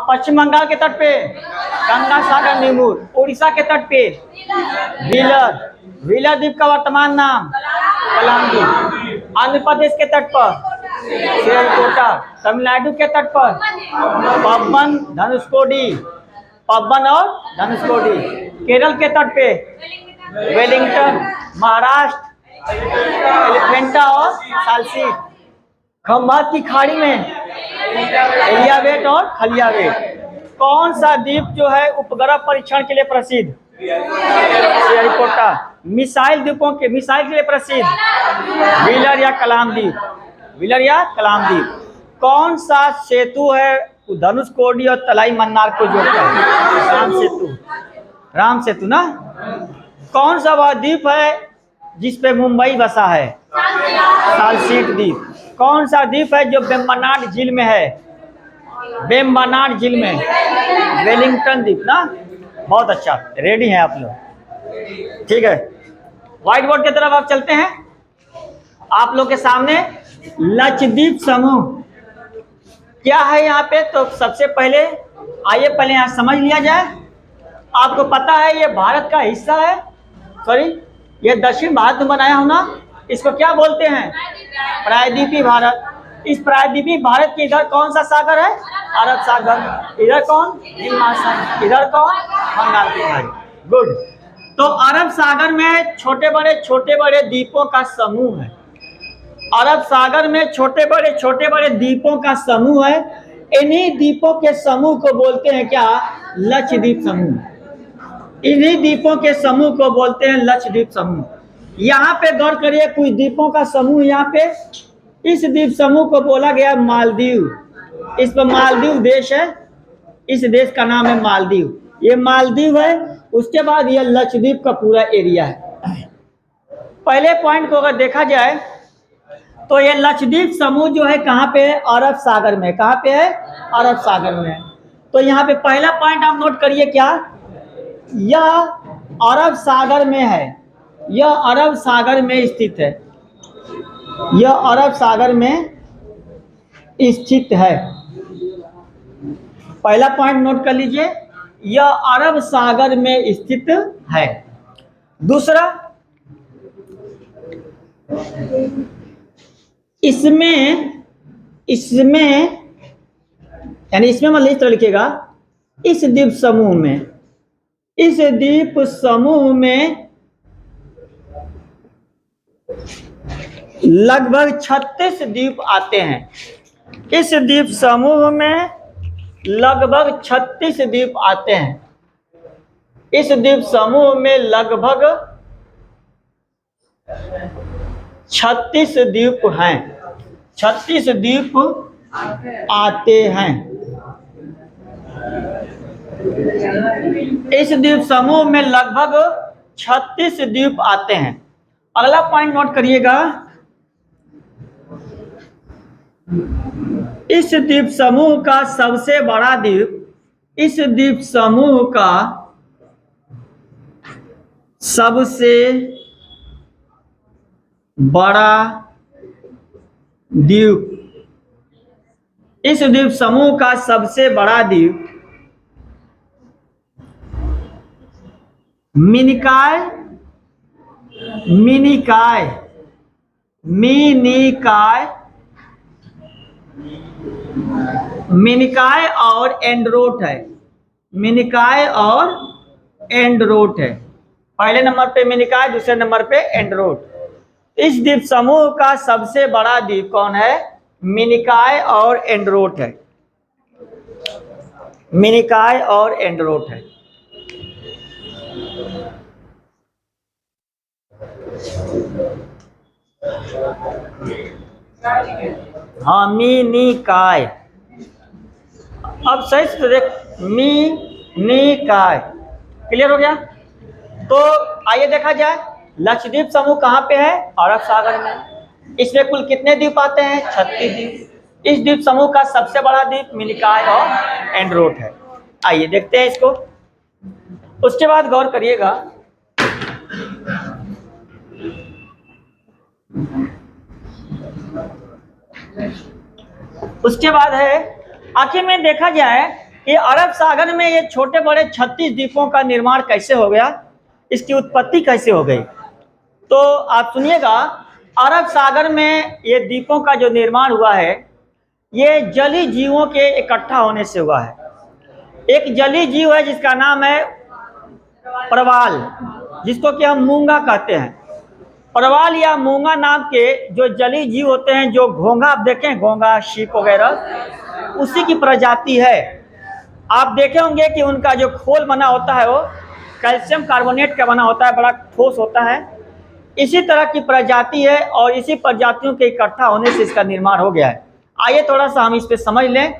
पश्चिम बंगाल के तट पे गंगा सागर नीमूर, उड़ीसा के तट पे व्हीलर, व्हीलर द्वीप का वर्तमान नाम कलाम द्वीप, आंध्र प्रदेश के तट पर श्रीहरिकोटा, तमिलनाडु के तट पर पब्बन धनुषकोडी, पब्बन और धनुषकोडी, केरल के तट पे वेलिंगटन, महाराष्ट्र एलिफेंटा और सालसी, खंभात की खाड़ी में एलियावेट और खलियावेट। कौन सा द्वीप जो है उपग्रह परीक्षण के लिए प्रसिद्ध? श्रीहरिकोटा। मिसाइल द्वीपों के, मिसाइल के लिए प्रसिद्ध व्हीलर या कलाम द्वीप, व्हीलर या कलाम द्वीप। कौन सा सेतु है धनुषकोडी और तलाई मन्नार को जोड़ता है? राम सेतु, राम सेतु ना। कौन सा वह द्वीप है जिसपे मुंबई बसा है? सालसीट द्वीप। कौन सा द्वीप है जो वेम्बनाड झील में है? वेम्बनाड झील में वेलिंगटन द्वीप ना। बहुत अच्छा, रेडी हैं आप लोग, ठीक है। व्हाइट बोर्ड की तरफ आप चलते हैं। आप लोग के सामने लक्षद्वीप समूह क्या है यहाँ पे, तो सबसे पहले आइए पहले यहाँ समझ लिया जाए। आपको पता है ये भारत का हिस्सा है, सॉरी ये दक्षिण भारत में बनाया हो ना, इसको क्या बोलते हैं? प्रायद्वीपीय भारत। इस प्रायद्वीपीय भारत के इधर कौन सा सागर है? अरब सागर। इधर कौन? हिंद महासागर। इधर कौन? बंगाल की खाड़ी। गुड। तो अरब सागर में छोटे बड़े द्वीपों का समूह है। अरब सागर में छोटे बड़े द्वीपों का समूह है। इन्हीं द्वीपों के समूह को बोलते हैं क्या? लक्षद्वीप समूह। इन्हीं द्वीपों के समूह को बोलते हैं लक्षद्वीप समूह। यहाँ पे गौर करिए, कुछ द्वीपों का समूह यहाँ पे, इस द्वीप समूह को बोला गया मालदीव। इस पर मालदीव देश है, इस देश का नाम है मालदीव। ये मालदीव है। उसके बाद ये लक्षद्वीप का पूरा एरिया है। पहले पॉइंट को अगर देखा जाए तो ये लक्षद्वीप समूह जो है कहाँ पे है? अरब सागर में। कहाँ पे है? अरब सागर में। तो यहाँ पे पहला पॉइंट आप नोट करिए, क्या? यह अरब सागर में है, यह अरब सागर में स्थित है, यह अरब सागर में स्थित है। पहला पॉइंट नोट कर लीजिए, यह अरब सागर में स्थित है। दूसरा, इसमें यानी इसमें मतलब इस तरह लिखिएगा, इस द्वीप समूह में, इस द्वीप समूह में लगभग 36 द्वीप आते हैं। इस द्वीप समूह में लगभग 36 द्वीप आते हैं। इस द्वीप समूह में लगभग 36 द्वीप हैं। 36 द्वीप आते हैं। इस द्वीप समूह में लगभग 36 द्वीप आते हैं। अगला पॉइंट नोट करिएगा, इस द्वीप समूह का सबसे बड़ा द्वीप, इस द्वीप समूह का सबसे बड़ा द्वीप, इस द्वीप समूह का सबसे बड़ा द्वीप मिनिकाय और एंड्रोट है। मिनिकाय और एंड्रोट है। पहले नंबर पे मिनिकाय, दूसरे नंबर पे एंड्रोट। इस द्वीप समूह का सबसे बड़ा द्वीप कौन है? मिनिकाय और एंड्रोट है। मिनिकाय और एंड्रोट है। हाँ, मिनिकाय। अब सही से देख, मिनिकाय क्लियर हो गया। तो आइए देखा जाए, लक्षद्वीप समूह कहाँ पे है? अरब सागर में। इसमें कुल कितने द्वीप आते हैं? 36 द्वीप। इस द्वीप समूह का सबसे बड़ा द्वीप मिनिकाय और एंड्रोट है। आइए देखते हैं इसको। उसके बाद गौर करिएगा, उसके बाद है, आखिर में देखा जाए कि अरब सागर में ये छोटे बड़े 36 द्वीपों का निर्माण कैसे हो गया, इसकी उत्पत्ति कैसे हो गई। तो आप सुनिएगा, अरब सागर में ये द्वीपों का जो निर्माण हुआ है, ये जलीय जीवों के इकट्ठा होने से हुआ है। एक जलीय जीव है जिसका नाम है परवाल, जिसको कि हम मूंगा कहते हैं। परवाल या मूंगा नाम के जो जलीय जीव होते हैं, जो घोंघा आप देखें, घोंघा, शीप वगैरह, उसी की प्रजाति है। आप देखे होंगे कि उनका जो खोल बना होता है वो कैल्शियम कार्बोनेट का बना होता है, बड़ा ठोस होता है। इसी तरह की प्रजाति है और इसी प्रजातियों के इकट्ठा होने से इसका निर्माण हो गया है। आइए थोड़ा सा हम इस पे समझ लें।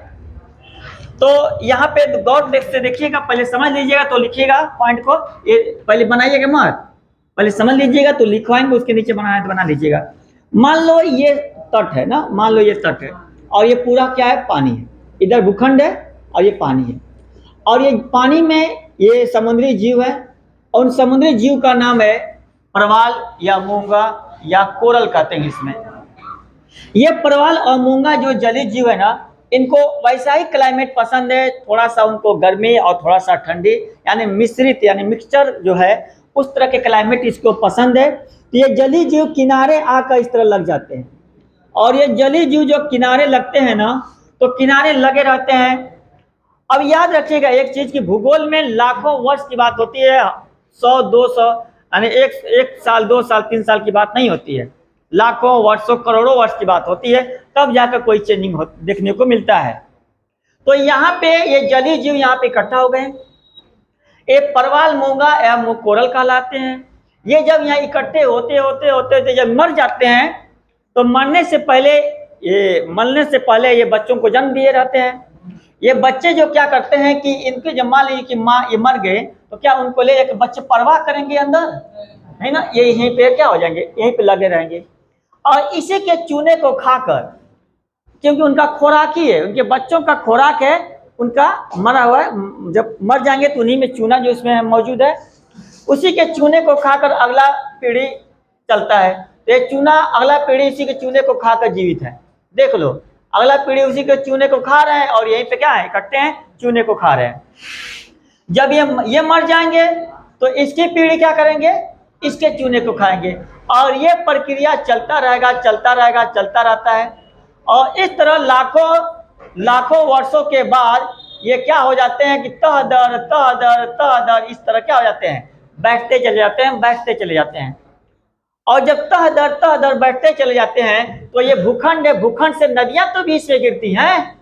तो यहाँ पे गौर से देखिएगा, पहले समझ लीजिएगा तो लिखिएगा पॉइंट को, ये पहले बनाइएगा मत, पहले समझ लीजिएगा तो लिखवाएंगे, उसके नीचे बनाना है तो बना लीजिएगा। मान लो ये तट है ना, मान लो ये तट है और ये पूरा क्या है, पानी है। इधर भूखंड है और ये पानी है, और ये पानी में ये समुद्री जीव है, और उन समुद्री जीव का नाम है परवाल या मूंगा या कोरल कहते हैं इसमें। ये परवाल और मूंगा जो जलीय जीव है ना, इनको वैसा ही क्लाइमेट पसंद है, थोड़ा सा उनको गर्मी और थोड़ा सा ठंडी, यानी मिश्रित यानी मिक्सचर जो है उस तरह के क्लाइमेट इसको पसंद है। तो ये जलीय जीव किनारे आकर इस तरह लग जाते हैं, और ये जलीय जीव जो किनारे लगते हैं ना, तो किनारे लगे रहते हैं। अब याद रखिएगा एक चीज की, भूगोल में लाखों वर्ष की बात होती है, 100 200 यानी एक साल 2 साल 3 साल की बात नहीं होती है, लाखों वर्षों करोड़ों वर्ष की बात होती है, तब जाकर कोई चेंजिंग देखने को मिलता है। तो यहाँ पे ये जलीय जीव यहाँ पे इकट्ठा हो गए, एक परवाल, मूंगा या कोरल कहलाते हैं। ये जब यहाँ इकट्ठे होते होते होते होते जब मर जाते हैं, तो मरने से पहले ये बच्चों को जन्म दिए रहते हैं। ये बच्चे जो क्या करते हैं कि इनके जब मान लीजिए कि माँ ये मर गए, तो क्या उनको ले एक बच्चे परवाह करेंगे अंदर, है ना, ये यहीं पे क्या हो जाएंगे, यहीं पे लगे रहेंगे। और इसी के चूने को खाकर, क्योंकि उनका खुराक ही है, उनके बच्चों का खुराक है, उनका मरा हुआ है, जब मर जाएंगे तो उन्हीं में चूना जो इसमें मौजूद है, उसी के चूने को खाकर अगला पीढ़ी चलता है। तो ये चूना, अगला पीढ़ी इसी के चूने को खाकर जीवित है। देख लो, अगला पीढ़ी उसी के चूने को खा रहे हैं और यहीं पे क्या है, इकट्ठे हैं, चूने को खा रहे हैं। जब ये मर जाएंगे तो इसकी पीढ़ी क्या करेंगे, इसके चूने को खाएंगे, और ये प्रक्रिया चलता रहेगा, चलता रहेगा, चलता रहता है। और इस तरह लाखों वर्षों के बाद ये क्या हो जाते हैं कि तह दर इस तरह क्या हो जाते हैं, बैठते चले जाते हैं, बैठते चले जाते हैं। और जब तह दर बैठते चले जाते हैं, तो ये भूखंड है, भूखंड से नदियां तो बीच में गिरती हैं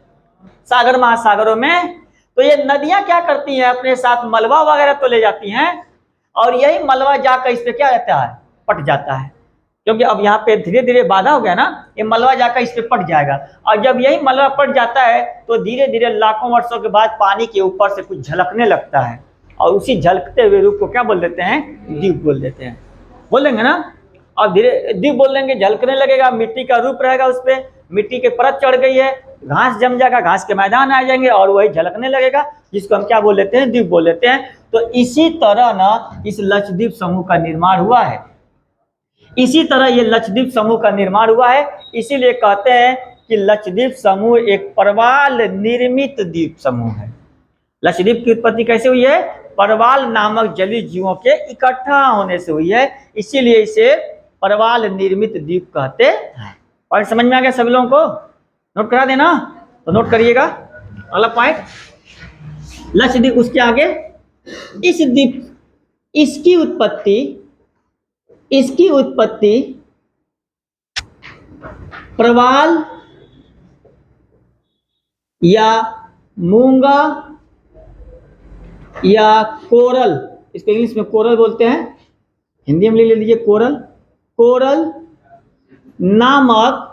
सागर महासागरों में। तो ये नदियां क्या करती हैं, अपने साथ मलबा वगैरह तो ले जाती हैं, और यही मलबा जाकर इस पे क्या रहता है, पट जाता है। क्योंकि अब यहाँ पे धीरे धीरे बाधा हो गया ना, ये मलबा जाकर इस पे पट जाएगा, और जब यही मलबा पट जाता है तो धीरे धीरे लाखों वर्षों के बाद पानी के ऊपर से कुछ झलकने लगता है, और उसी झलकते हुए रूप को क्या बोल देते हैं, द्वीप बोल देते हैं। बोलेंगे ना, और धीरे द्वीप बोल देंगे, झलकने लगेगा, मिट्टी का रूप रहेगा, उस पर मिट्टी के परत चढ़ गई है, घास जम जाएगा, घास के मैदान आ जाएंगे और वही झलकने लगेगा, जिसको हम क्या बोल लेते हैं, द्वीप बोल लेते हैं। तो इसी तरह ना इस लक्षद्वीप समूह का निर्माण हुआ है, इसी तरह ये लक्षद्वीप समूह का निर्माण हुआ है। इसीलिए कहते हैं कि लक्षद्वीप समूह एक परवाल निर्मित द्वीप समूह है। लक्षद्वीप की उत्पत्ति कैसे हुई है, परवाल नामक जलीय जीवों के इकट्ठा होने से हुई है, इसीलिए इसे परवाल निर्मित द्वीप कहते हैं। पॉइंट समझ में आ गया सभी लोगों को, नोट करा देना, तो नोट करिएगा अगला पॉइंट, लक्षद्वीप। उसके आगे इस द्वीप, इसकी उत्पत्ति परवाल या मूंगा या कोरल, इसको इंग्लिश में कोरल बोलते हैं, हिंदी में ले लीजिए कोरल, कोरल नामक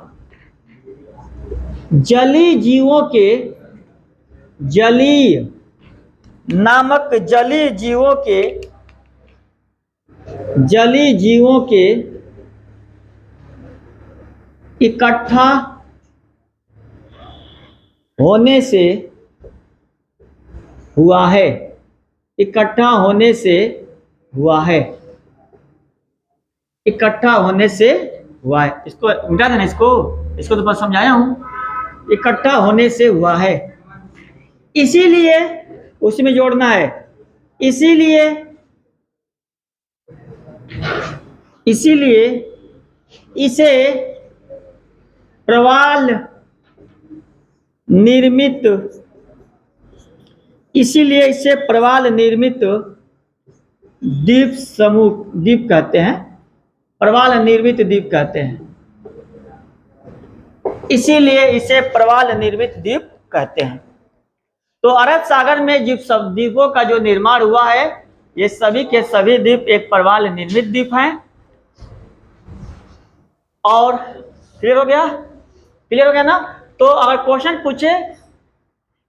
जलीय जीवों के इकट्ठा होने से हुआ है, इकट्ठा होने से हुआ है, इकट्ठा होने से हुआ है। इसको मिटा देना, इसको तो बस समझाया हूं, इकट्ठा होने से हुआ है। इसीलिए उसमें जोड़ना है, इसीलिए इसीलिए इसे प्रवाल निर्मित इसीलिए इसे प्रवाल निर्मित द्वीप समूह द्वीप कहते हैं, प्रवाल निर्मित द्वीप कहते हैं, इसीलिए इसे प्रवाल निर्मित द्वीप कहते हैं। तो अरब सागर में जिन सब द्वीपों का जो निर्माण हुआ है, ये सभी के सभी द्वीप एक प्रवाल निर्मित द्वीप हैं। और क्लियर हो गया? क्लियर हो गया ना? तो अगर क्वेश्चन पूछे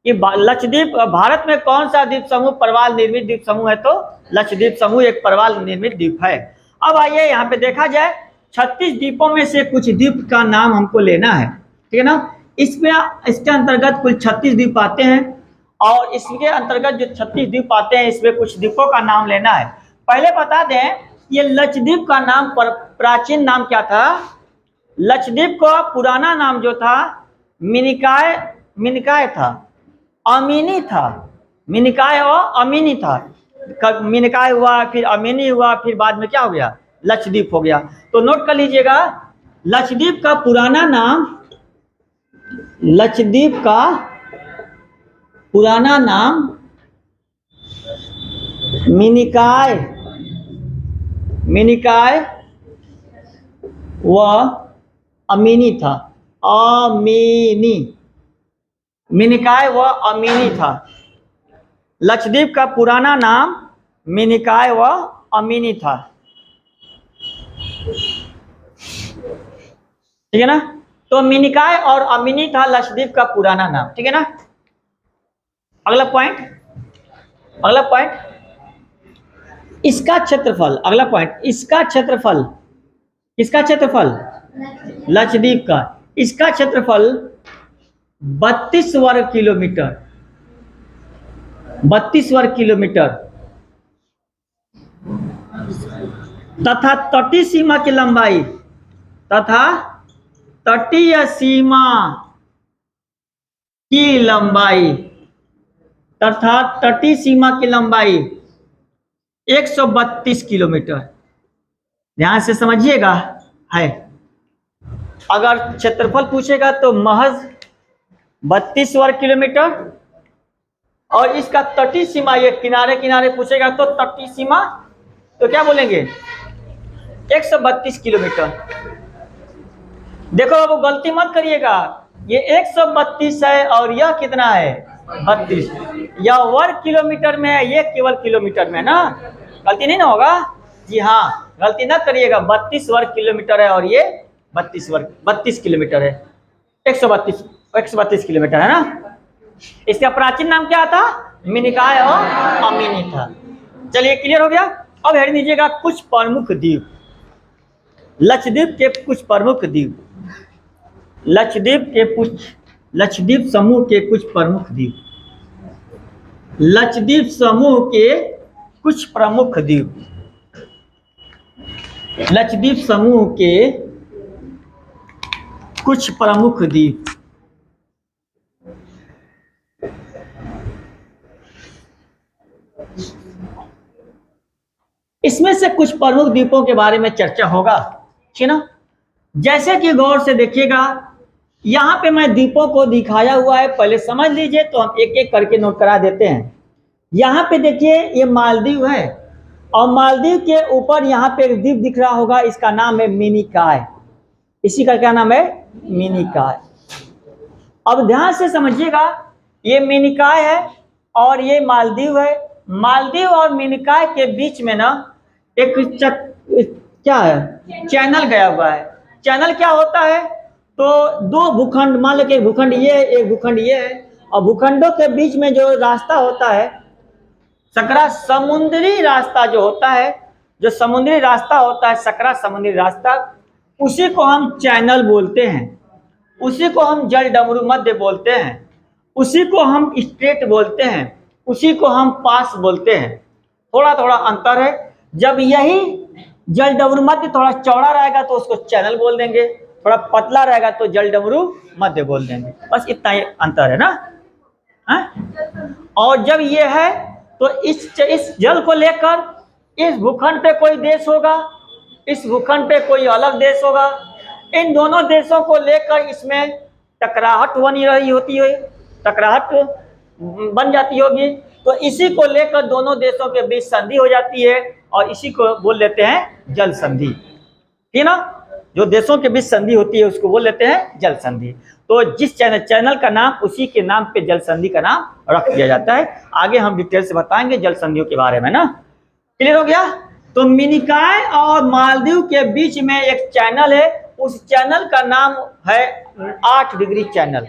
कि लक्षद्वीप भारत में कौन सा द्वीप समूह प्रवाल निर्मित द्वीप समूह है, तो लक्षद्वीप समूह एक प्रवाल निर्मित द्वीप है। अब आइए यहाँ पे देखा जाए 36 द्वीपों में से कुछ द्वीप का नाम हमको लेना है, ठीक है ना? इसमें इसके अंतर्गत कुल 36 द्वीप आते हैं और इसके अंतर्गत जो 36 द्वीप आते हैं इसमें कुछ द्वीपों का नाम लेना है। पहले बता दें ये लक्षद्वीप का नाम प्राचीन नाम क्या था? लक्षद्वीप का पुराना नाम जो था मिनिकाय था, अमीनी था। मिनिकाय और अमीनी था। मिनिकाय हुआ, फिर अमीनी हुआ, फिर बाद में क्या हो गया? लक्षद्वीप हो गया। तो नोट कर लीजिएगा, लक्षद्वीप का पुराना नाम मिनिकाय व अमीनी था। मिनिकाय व अमीनी था। लक्षद्वीप का पुराना नाम मिनिकाय व अमीनी था, ठीक है ना? तो मिनिकाय और अमीनी था लक्षद्वीप का पुराना नाम, ठीक है ना? अगला पॉइंट इसका क्षेत्रफल। अगला पॉइंट इसका क्षेत्रफल। किसका क्षेत्रफल? लक्षद्वीप का। इसका क्षेत्रफल 32 वर्ग किलोमीटर, 32 वर्ग किलोमीटर तथा तटीय सीमा की लंबाई तटीय सीमा की लंबाई 132 किलोमीटर। ध्यान से समझिएगा है। अगर क्षेत्रफल पूछेगा तो महज 32 वर्ग किलोमीटर और इसका तटीय सीमा, ये किनारे किनारे पूछेगा तो तटीय सीमा तो क्या बोलेंगे? 132 किलोमीटर। देखो अब गलती मत करिएगा, ये 132 है और यह कितना है? 32। यह वर्ग किलोमीटर में है, ये केवल किलोमीटर में ना। गलती नहीं ना होगा? जी हाँ, गलती ना करिएगा। 32 वर्ग किलोमीटर है और ये 32 किलोमीटर है। 132 किलोमीटर है ना। इसका प्राचीन नाम क्या था? मिनिकाय और अमीनी था। चलिए क्लियर हो गया। अब हेड लीजिएगा कुछ प्रमुख द्वीप। लक्षद्वीप के कुछ प्रमुख द्वीप, लक्षद्वीप समूह के कुछ प्रमुख द्वीप, लक्षद्वीप समूह के कुछ प्रमुख द्वीप, लक्षद्वीप समूह के कुछ प्रमुख द्वीप। इसमें से कुछ प्रमुख द्वीपों के बारे में चर्चा होगा, ठीक है ना? जैसे कि गौर से देखिएगा, यहाँ पे मैं द्वीपों को दिखाया हुआ है, पहले समझ लीजिए तो हम एक एक करके नोट करा देते हैं। यहाँ पे देखिए ये मालदीव है और मालदीव के ऊपर यहाँ पे एक द्वीप दिख रहा होगा, इसका नाम है मिनिकाय। इसी का क्या नाम है? मिनिकाय। अब ध्यान से समझिएगा, ये मिनिकाय है और ये मालदीव है। मालदीव और मिनिकाय के बीच में ना एक क्या है? चैनल गया हुआ है। चैनल क्या होता है? तो दो भूखंड, मान लो कि एक भूखंड ये है, एक भूखंड ये है, और भूखंडों के बीच में जो रास्ता होता है, सकरा समुद्री रास्ता जो होता है, जो समुद्री रास्ता होता है, सकरा समुद्री रास्ता, उसी को हम चैनल बोलते हैं, उसी को हम जल डमरू मध्य बोलते हैं, उसी को हम स्ट्रेट बोलते हैं, उसी को हम पास बोलते हैं। थोड़ा थोड़ा अंतर है। जब यही जल डमरू मध्य थोड़ा चौड़ा रहेगा तो उसको चैनल बोल देंगे, थोड़ा पतला रहेगा तो जल डमरू मध्य बोल देंगे। बस इतना ही अंतर है ना। और जब ये है तो इस जल को लेकर इस भूखंड पे कोई देश होगा, इस भूखंड पे कोई अलग देश होगा, इन दोनों देशों को लेकर इसमें टकराहट बनी रही होती है, टकराहट बन जाती होगी, तो इसी को लेकर दोनों देशों के बीच संधि हो जाती है और इसी को बोल लेते हैं जल संधि, ठीक ना। जो देशों के बीच संधि होती है उसको बोल लेते हैं जल संधि। तो जिस चैनल का नाम उसी के नाम पे जल संधि का नाम रख दिया जाता है। आगे हम डिटेल से बताएंगे जल संधियों के बारे में ना। क्लियर हो गया। तो मिनिकॉय और मालदीव के बीच में एक चैनल है, उस चैनल का नाम है 8 डिग्री चैनल।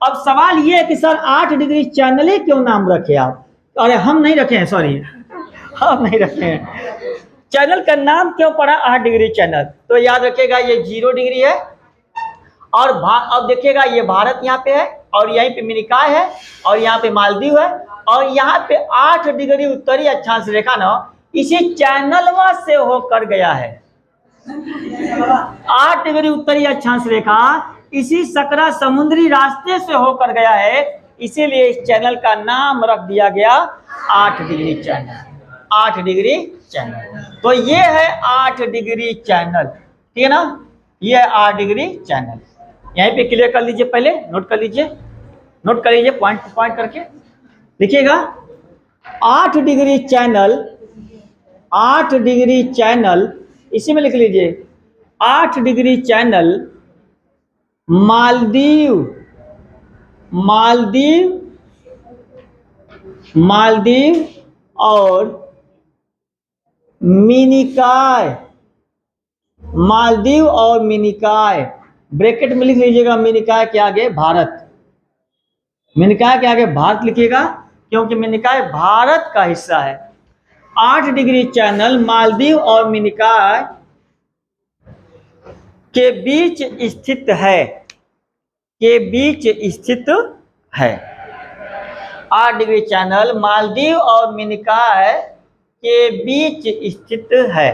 अब सवाल ये है कि सर 8 डिग्री चैनल ही क्यों नाम रखे आप? अरे हम नहीं रखे हैं, सॉरी हम नहीं रखे हैं। चैनल का नाम क्यों पड़ा 8 डिग्री चैनल? तो याद रखिएगा ये 0 डिग्री है और अब देखिएगा ये भारत यहाँ पे है और यहीं पे मिनिकॉय है और यहाँ पे मालदीव है और यहाँ पे 8 डिग्री उत्तरी अक्षांश रेखा ना इसी चैनलवा से होकर गया है। 8 डिग्री उत्तरी अक्षांश रेखा इसी सकरा समुद्री रास्ते से होकर गया है, इसीलिए इस चैनल का नाम रख दिया गया 8 डिग्री चैनल। 8 डिग्री चैनल, तो ये है 8 डिग्री चैनल, ठीक है ना। ये है 8 डिग्री चैनल। यहीं पे क्लियर कर लीजिए, पहले नोट कर लीजिए, नोट कर लीजिए पॉइंट टू पॉइंट करके लिखिएगा। 8 डिग्री चैनल, 8 डिग्री चैनल इसी में लिख लीजिए। 8 डिग्री चैनल मालदीव, मालदीव, मालदीव और मिनिकॉय, मालदीव और मिनिकॉय, ब्रैकेट में लिख लीजिएगा मिनिकॉय के आगे भारत, मिनिकॉय के आगे भारत लिखिएगा क्योंकि मिनिकॉय भारत का हिस्सा है। 8 डिग्री चैनल मालदीव और मिनिकॉय के बीच स्थित है, के बीच स्थित है। 8 डिग्री चैनल मालदीव और मिनिकॉय के बीच स्थित है।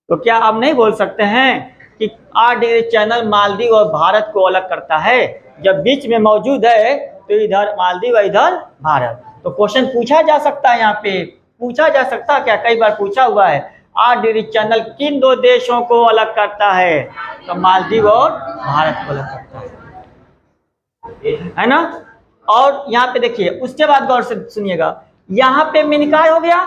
तो क्या आप नहीं बोल सकते हैं कि 8 डिग्री चैनल मालदीव और भारत को अलग करता है? जब बीच में मौजूद है तो इधर मालदीव और इधर भारत। तो क्वेश्चन पूछा जा सकता है, यहाँ पे पूछा जा सकता है, क्या कई बार पूछा हुआ है 8 डिग्री चैनल किन 2 देशों को अलग करता है? तो मालदीव और भारत को अलग करता है ना। और यहाँ पे देखिए उसके बाद गौर से सुनिएगा, यहाँ पे मिनिकॉय हो गया।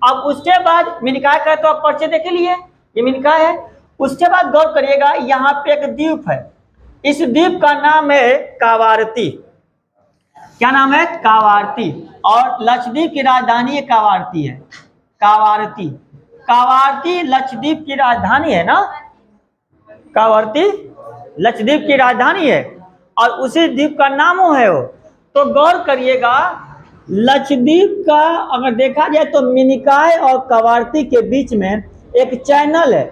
अब उसके बाद मिनिकॉय का तो आप पर्चे देख लिए, ये मिनिकॉय है। उसके बाद गौर करिएगा यहाँ पे एक द्वीप है, इस द्वीप का नाम है कावारती। क्या नाम है? कावारती। और लक्षद्वीप की राजधानी कावारती है, कावारती। कावारती लक्षद्वीप की राजधानी है ना, कावारती लक्षद्वीप की राजधानी है और उसी द्वीप का नाम है वो। तो गौर करिएगा लक्षद्वीप का अगर देखा जाए तो मिनिकॉय और कावारती के बीच में एक चैनल है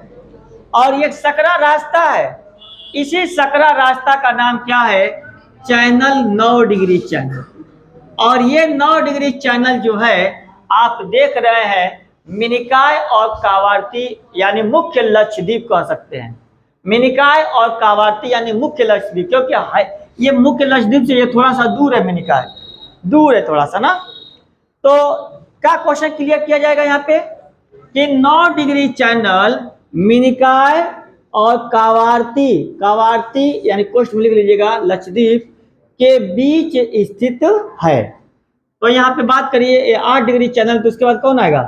और एक सकरा रास्ता है। इसी सकरा रास्ता का नाम क्या है? Channel 9 degree channel. और ये 9 डिग्री चैनल जो है आप देख रहे हैं मिनिकॉय और कावारती यानी मुख्य लक्षद्वीप कह सकते हैं। मिनिकॉय और कावारती यानी मुख्य लक्षद्वीप, क्योंकि ये मुख्य लक्षद्वीप से ये थोड़ा सा दूर है, मिनिकॉय दूर है थोड़ा सा ना। तो क्या क्वेश्चन क्लियर किया जाएगा यहाँ पे कि 9 डिग्री चैनल मिनिकॉय और कावारती, कावारती यानी कोष्ठ में लिख लीजिएगा लक्षद्वीप के बीच स्थित है। तो यहाँ पे बात करिए ये 8 डिग्री चैनल, तो उसके बाद कौन आएगा?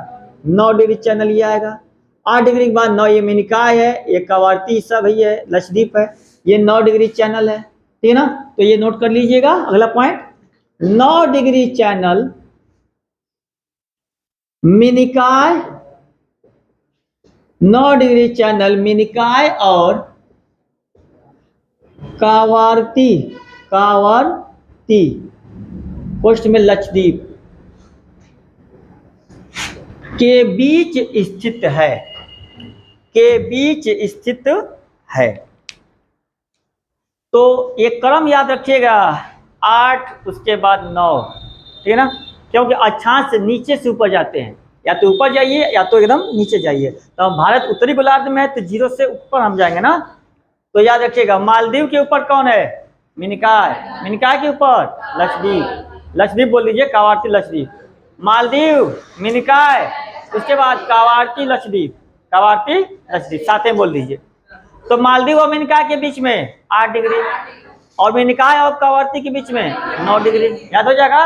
9 डिग्री चैनल ये आएगा। 8 डिग्री के बाद 9 ये मिनिकॉय है, ये कावारती सब ही है, लक्षद्वीप है, ये 9 डिग्री चैनल है, ठीक है ना। तो ये नोट कर लीजिएगा अगला point. 9 degree channel Minicoy, 9 degree channel Minicoy और कावारती, कावारती कोष्ठ में लक्षद्वीप के बीच स्थित है, के बीच स्थित है। तो एक क्रम याद रखिएगा 8 उसके बाद 9, ठीक है ना, क्योंकि अक्षांश से नीचे से ऊपर जाते हैं, या तो ऊपर जाइए या तो एकदम नीचे जाइए। तो भारत उत्तरी गोलार्ध में है तो 0 से ऊपर हम जाएंगे ना। तो याद रखिएगा मालदीव के ऊपर कौन है? मिनिकॉय, मिनिकॉय के ऊपर लक्षद्वीप, लक्षद्वीप बोल दीजिए, कावारती लक्षद्वीप। मालदीव, मिनिकॉय, उसके बाद कावारती लक्षद्वीप, कावारती लक्षद्वीप, साथ में बोल दीजिए। तो मालदीव और मिनिकॉय के बीच में 8 डिग्री, और मिनिकॉय और कावारती के बीच में 9 डिग्री। याद हो जाएगा,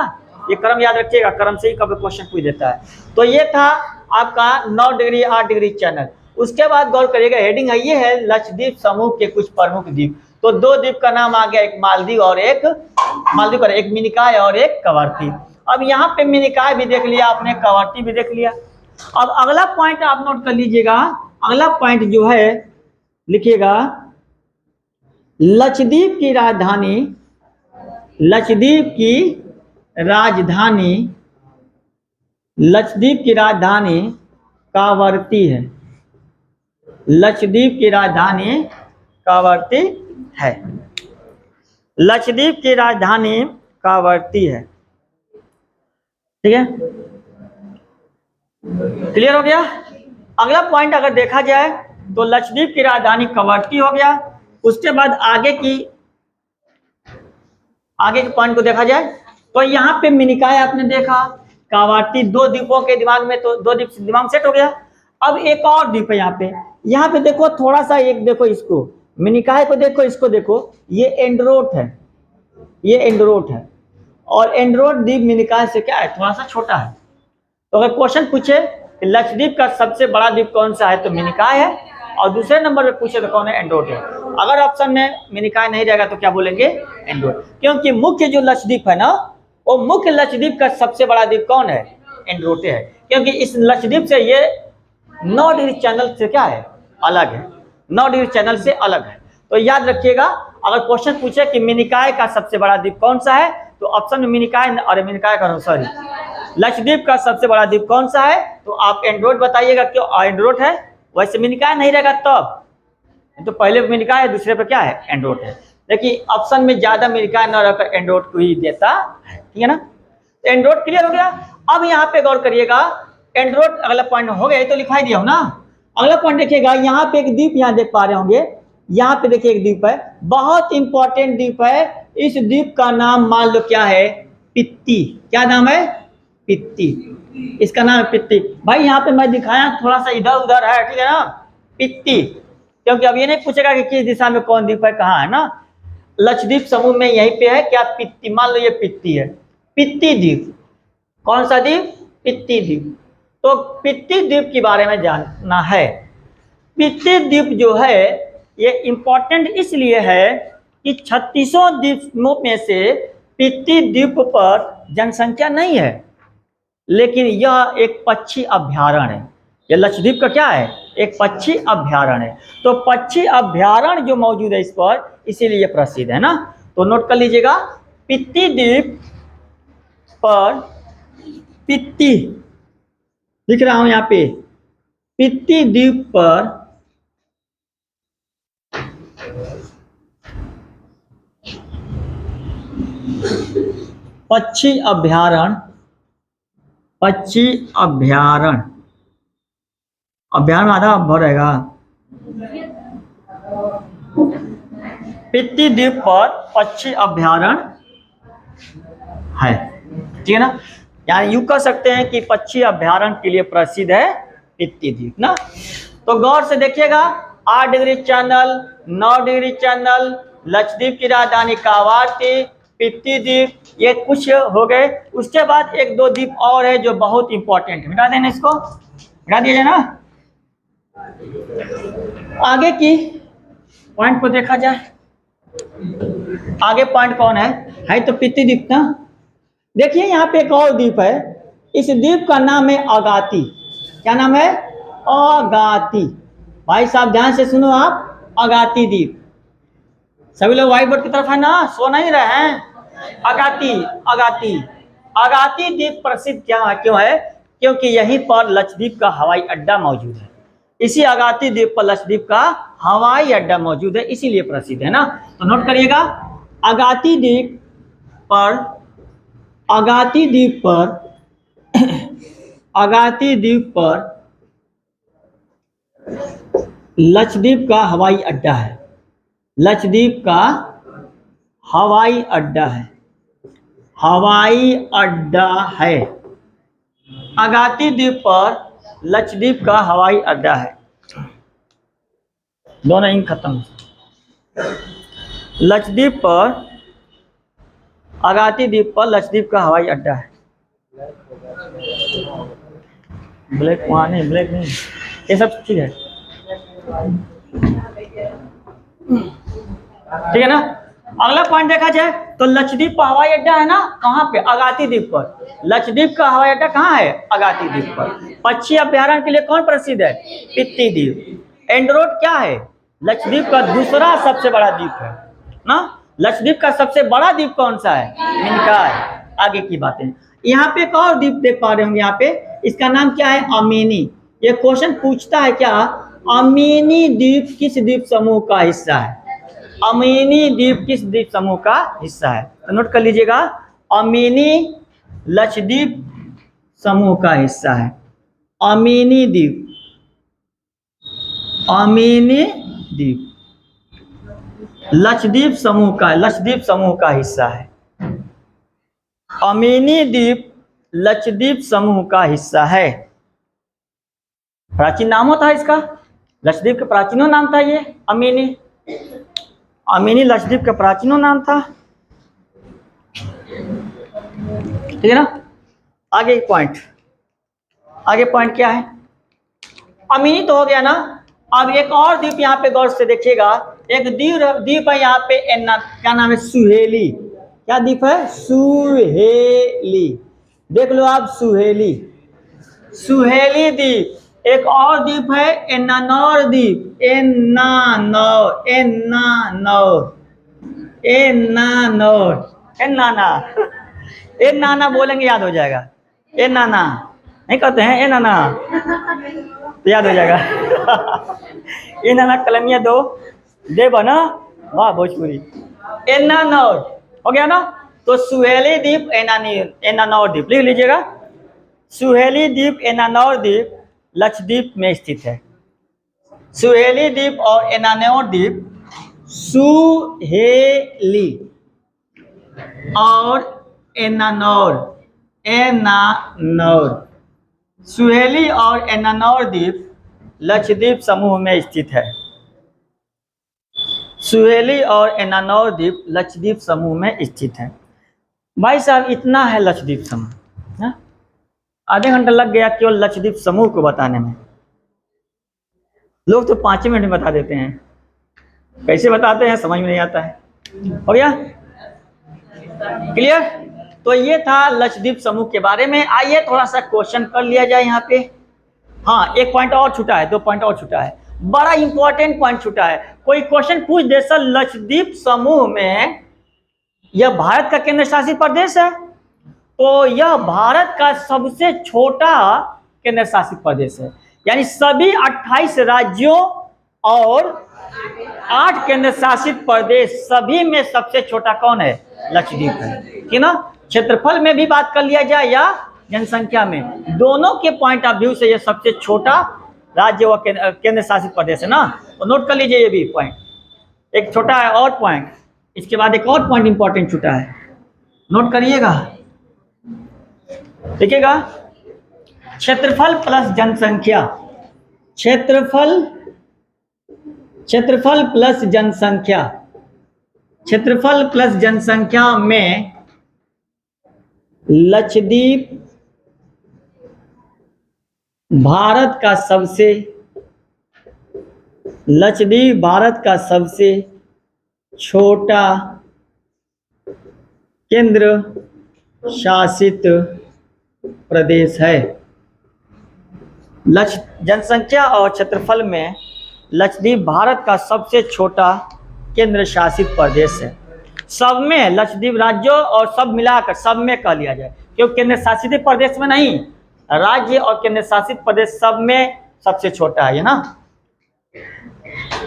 ये क्रम याद रखिएगा, क्रम से ही कभी क्वेश्चन पूछ देता है। तो ये था आपका 9 डिग्री 8 डिग्री चैनल। उसके बाद गौर करिएगा, हेडिंग है ये है लक्षद्वीप समूह के कुछ प्रमुख द्वीप। तो 2 द्वीप का नाम आ गया, एक मालदीव और एक मिनिकॉय और एक कावारती। अब यहाँ पे मिनिकॉय भी देख लिया आपने, कावारती भी देख लिया। अब अगला पॉइंट आप नोट कर लीजिएगा, अगला पॉइंट जो है लिखिएगा, लक्षद्वीप की राजधानी, लक्षद्वीप की राजधानी, लक्षद्वीप की राजधानी कावारती है। लक्षद्वीप की राजधानी कावारती है। लक्षद्वीप की राजधानी कावारती है। ठीक है, क्लियर हो गया। अगला पॉइंट अगर देखा जाए तो लक्षद्वीप की राजधानी कावारती हो गया। उसके बाद आगे के पॉइंट को देखा जाए तो यहाँ पे मिनिकॉय आपने देखा, कावारती, 2 द्वीपों के दिमाग में, तो 2 द्वीप दिमाग सेट हो गया। अब एक और द्वीप है यहाँ पे देखो, थोड़ा सा एक देखो, इसको मिनिकॉय को देखो, इसको देखो, ये एंड्रोट है, ये एंड्रोट है, और एंड्रोट द्वीप मिनिकॉय से क्या है, थोड़ा सा छोटा है। तो अगर क्वेश्चन पूछे कि लक्षद्वीप का सबसे बड़ा द्वीप कौन सा है, तो मिनिकॉय है, और दूसरे नंबर पे पूछे तो कौन है, एंड्रोट है। अगर ऑप्शन में मिनिकॉय नहीं रहेगा तो क्या बोलेंगे, एंड्रोट, क्योंकि मुख्य जो लक्षद्वीप है ना, वो मुख्य लक्षद्वीप का सबसे बड़ा द्वीप कौन है, एंड्रोट है, क्योंकि इस लक्षद्वीप से ये 9 डिग्री चैनल से क्या है, अलग है, 9 डिग्री चैनल से अलग है। तो याद रखिएगा, अगर क्वेश्चन पूछे कि मिनिकॉय का सबसे बड़ा द्वीप कौन सा है, तो ऑप्शन में लक्षद्वीप का सबसे बड़ा द्वीप कौन सा है, तो आप एंड्रोट बताइएगा, क्यों एंड्रोट है। वैसे मिनिकॉय नहीं रहेगा तब तो पहले मिनिकॉय है, दूसरे पे क्या है, एंड्रोट है। देखिए ऑप्शन में ज्यादा मिनिकॉय न रहकर एंड्रोट को ही देता है, ठीक है ना। तो एंड्रोट क्लियर हो गया। अब यहाँ पे गौर करिएगा, एंड्रोट अगला पॉइंट हो गया, तो लिखाई दिया हो ना। अगला पॉइंट देखिएगा, यहाँ पे एक द्वीप यहाँ देख पा रहे होंगे, यहाँ पे देखिए एक द्वीप है, बहुत इंपॉर्टेंट द्वीप है। इस द्वीप का नाम मान लो क्या है, पित्ती। क्या नाम है, पित्ती, इसका नाम है पित्ती। भाई यहाँ पे मैं दिखाया थोड़ा सा इधर उधर है, ठीक है ना, पित्ती, क्योंकि अब ये नहीं पूछेगा कि किस दिशा में कौन द्वीप है, कहाँ है ना। लक्षद्वीप समूह में यहीं पे है क्या, पित्ती, मान लो ये पित्ती है, पित्ती द्वीप, कौन सा द्वीप, पित्ती द्वीप। तो पित्ती द्वीप के बारे में जानना है। पित्ती द्वीप जो है ये इंपॉर्टेंट इसलिए है कि 36 द्वीपों में से पित्ती द्वीप पर जनसंख्या नहीं है, लेकिन यह एक पक्षी अभ्यारण्य है। यह लक्षद्वीप का क्या है, एक पक्षी अभ्यारण्य है। तो पक्षी अभ्यारण्य जो मौजूद है इस पर, इसीलिए प्रसिद्ध है ना। तो नोट कर लीजिएगा, पित्ती द्वीप पर, पित्ती लिख रहा हूं यहाँ पे, पित्ती द्वीप पर पक्षी अभ्यारण्य, पक्षी अभ्यारण्य, अभ्यारण्य आधा भर रहेगा, पित्ती द्वीप पर पक्षी अभ्यारण्य है, ठीक है ना। यानी यूं कह सकते हैं कि पक्षी अभ्यारण्य के लिए प्रसिद्ध है पित्ती द्वीप ना। तो गौर से देखिएगा, 8 degree channel, 9 degree channel, Lakshadweep की राजधानी कावारती, पित्ती द्वीप, ये कुछ हो गए। उसके बाद 1-2 द्वीप और है जो बहुत इंपॉर्टेंट है, मिटा देना, इसको मिटा दिया जाए ना। आगे की पॉइंट को देखा जाए, आगे पॉइंट कौन है तो पित्ती द्वीप ना। देखिए यहाँ पे एक और द्वीप है, इस द्वीप का नाम है अगाती। क्या नाम है, अगाती। भाई साहब ध्यान से सुनो आप, अगाती द्वीप। सभी लोग व्हाइट बोर्ड की तरफ है ना, सो नहीं रहे हैं। अगाती, अगाती, अगाती द्वीप प्रसिद्ध क्यों है, क्योंकि यहीं पर लक्षद्वीप का हवाई अड्डा मौजूद है। इसी अगाती द्वीप पर लक्षद्वीप का हवाई अड्डा मौजूद है, इसीलिए प्रसिद्ध है ना। तो नोट करिएगा, अगाती द्वीप पर, अगाती द्वीप पर, अगाती द्वीप पर लक्षद्वीप का हवाई अड्डा है, लक्षद्वीप का हवाई अड्डा है। हवाई अड्डा है। अगाती द्वीप पर लक्षद्वीप का हवाई अड्डा है। दोनों इंक खत्म। लक्षद्वीप पर, अगाती द्वीप पर लक्षद्वीप का हवाई अड्डा है। ब्लैक वहाँ नहीं, ब्लैक नहीं, ये सब ठीक है, ठीक है ना। अगला पॉइंट देखा जाए तो लक्षद्वीप पर हवाई अड्डा है ना, कहाँ पे? अगाती द्वीप पर। लक्षद्वीप का हवाई अड्डा कहाँ है? अगाती द्वीप पर। पक्षी अभ्यारण्य के लिए कौन प्रसिद्ध है? पित्ती द्वीप। एंड्रोट क्या है? लक्षद्वीप का दूसरा सबसे बड़ा द्वीप है ना। लक्षद्वीप का सबसे बड़ा द्वीप कौन सा है? मिनिकॉय। आगे की बातें, यहाँ पे एक और द्वीप देख पा रहे होंगे, यहाँ पे इसका नाम क्या है? अमीनी। ये क्वेश्चन पूछता है क्या, अमीनी द्वीप किस द्वीप समूह का हिस्सा है? अमीनी द्वीप किस द्वीप समूह का हिस्सा है? तो नोट कर लीजिएगा, अमीनी लक्षद्वीप समूह का हिस्सा है। अमीनी द्वीप, अमीनी द्वीप लक्षद्वीप समूह का, लक्षद्वीप समूह का हिस्सा है। अमीनी द्वीप लक्षद्वीप समूह का हिस्सा है। प्राचीन नाम था इसका, लक्षद्वीप का प्राचीन नाम था ये अमीनी। अमीनी लक्षद्वीप का प्राचीन नाम था, ठीक है ना। आगे पॉइंट, आगे पॉइंट क्या है? अमीनी तो हो गया ना। अब एक और द्वीप यहाँ पे गौर से देखिएगा, एक द्वीप है यहाँ पे, क्या नाम है? सुहेली। क्या द्वीप है? सुहेली। देख लो आप, सुहेली, सुहेली द्वीप। एक और द्वीप है एन्नानौर द्वीप, एन्नानौर, एन्नानौर, एन्नानौर, एन्नाना, एन्नाना बोलेंगे याद हो जाएगा। एन्नाना नहीं कहते हैं, एन्नाना तो याद हो जाएगा। एन्नाना कलमिया दो देव ना, वाह भोजपुरी। एन्नानौर हो गया ना। तो सुहेली द्वीप, एन्नानौर द्वीप लिख लीजिएगा। सुहेली द्वीप, एन्नानौर द्वीप लक्षद्वीप में स्थित है। सुहेली द्वीप और एन्नानौर द्वीप, सुहेली और एन्नानौर, एन्नानौर, सुहेली और एन्नानौर द्वीप लक्षद्वीप समूह में स्थित है। सुहेली और एन्नानौर द्वीप लक्षद्वीप समूह में स्थित है। भाई साहब इतना है लक्षद्वीप समूह ना? आधे घंटा लग गया केवल लक्षद्वीप समूह को बताने में। लोग तो 5 मिनट में बता देते हैं, कैसे बताते हैं समझ में नहीं आता है। हो गया क्लियर? तो ये था लक्षद्वीप समूह के बारे में। आइए थोड़ा सा क्वेश्चन कर लिया जाए यहाँ पे। हाँ, एक पॉइंट और छूटा है, 2 पॉइंट और छूटा है, बड़ा इंपॉर्टेंट पॉइंट छूटा है। कोई क्वेश्चन पूछ दे सर, लक्षद्वीप समूह में यह भारत का केंद्र शासित प्रदेश है, तो यह भारत का सबसे छोटा केंद्र शासित प्रदेश है। यानी सभी 28 राज्यों और 8 केंद्र शासित प्रदेश, सभी में सबसे छोटा कौन है? लक्षद्वीप है, ठीक ना। क्षेत्रफल में भी बात कर लिया जाए या जनसंख्या में, दोनों के पॉइंट ऑफ व्यू से यह सबसे छोटा राज्य व केंद्र शासित प्रदेश है ना। तो नोट कर लीजिए ये भी पॉइंट, एक छोटा है और पॉइंट, इसके बाद एक और पॉइंट इंपॉर्टेंट छूटा है, नोट करिएगा, देखिएगा। क्षेत्रफल प्लस जनसंख्या, क्षेत्रफल, क्षेत्रफल प्लस जनसंख्या, क्षेत्रफल प्लस जनसंख्या में लक्षद्वीप भारत का सबसे, लक्षद्वीप भारत का सबसे छोटा केंद्र शासित प्रदेश है। जनसंख्या और क्षेत्रफल में लक्षद्वीप भारत का सबसे छोटा केंद्र शासित प्रदेश है। सब में, लक्षद्वीप राज्यों और सब मिलाकर सब में कह लिया जाए, क्योंकि केंद्र शासित प्रदेश में नहीं, राज्य और केंद्र शासित प्रदेश सब में सबसे छोटा है ना।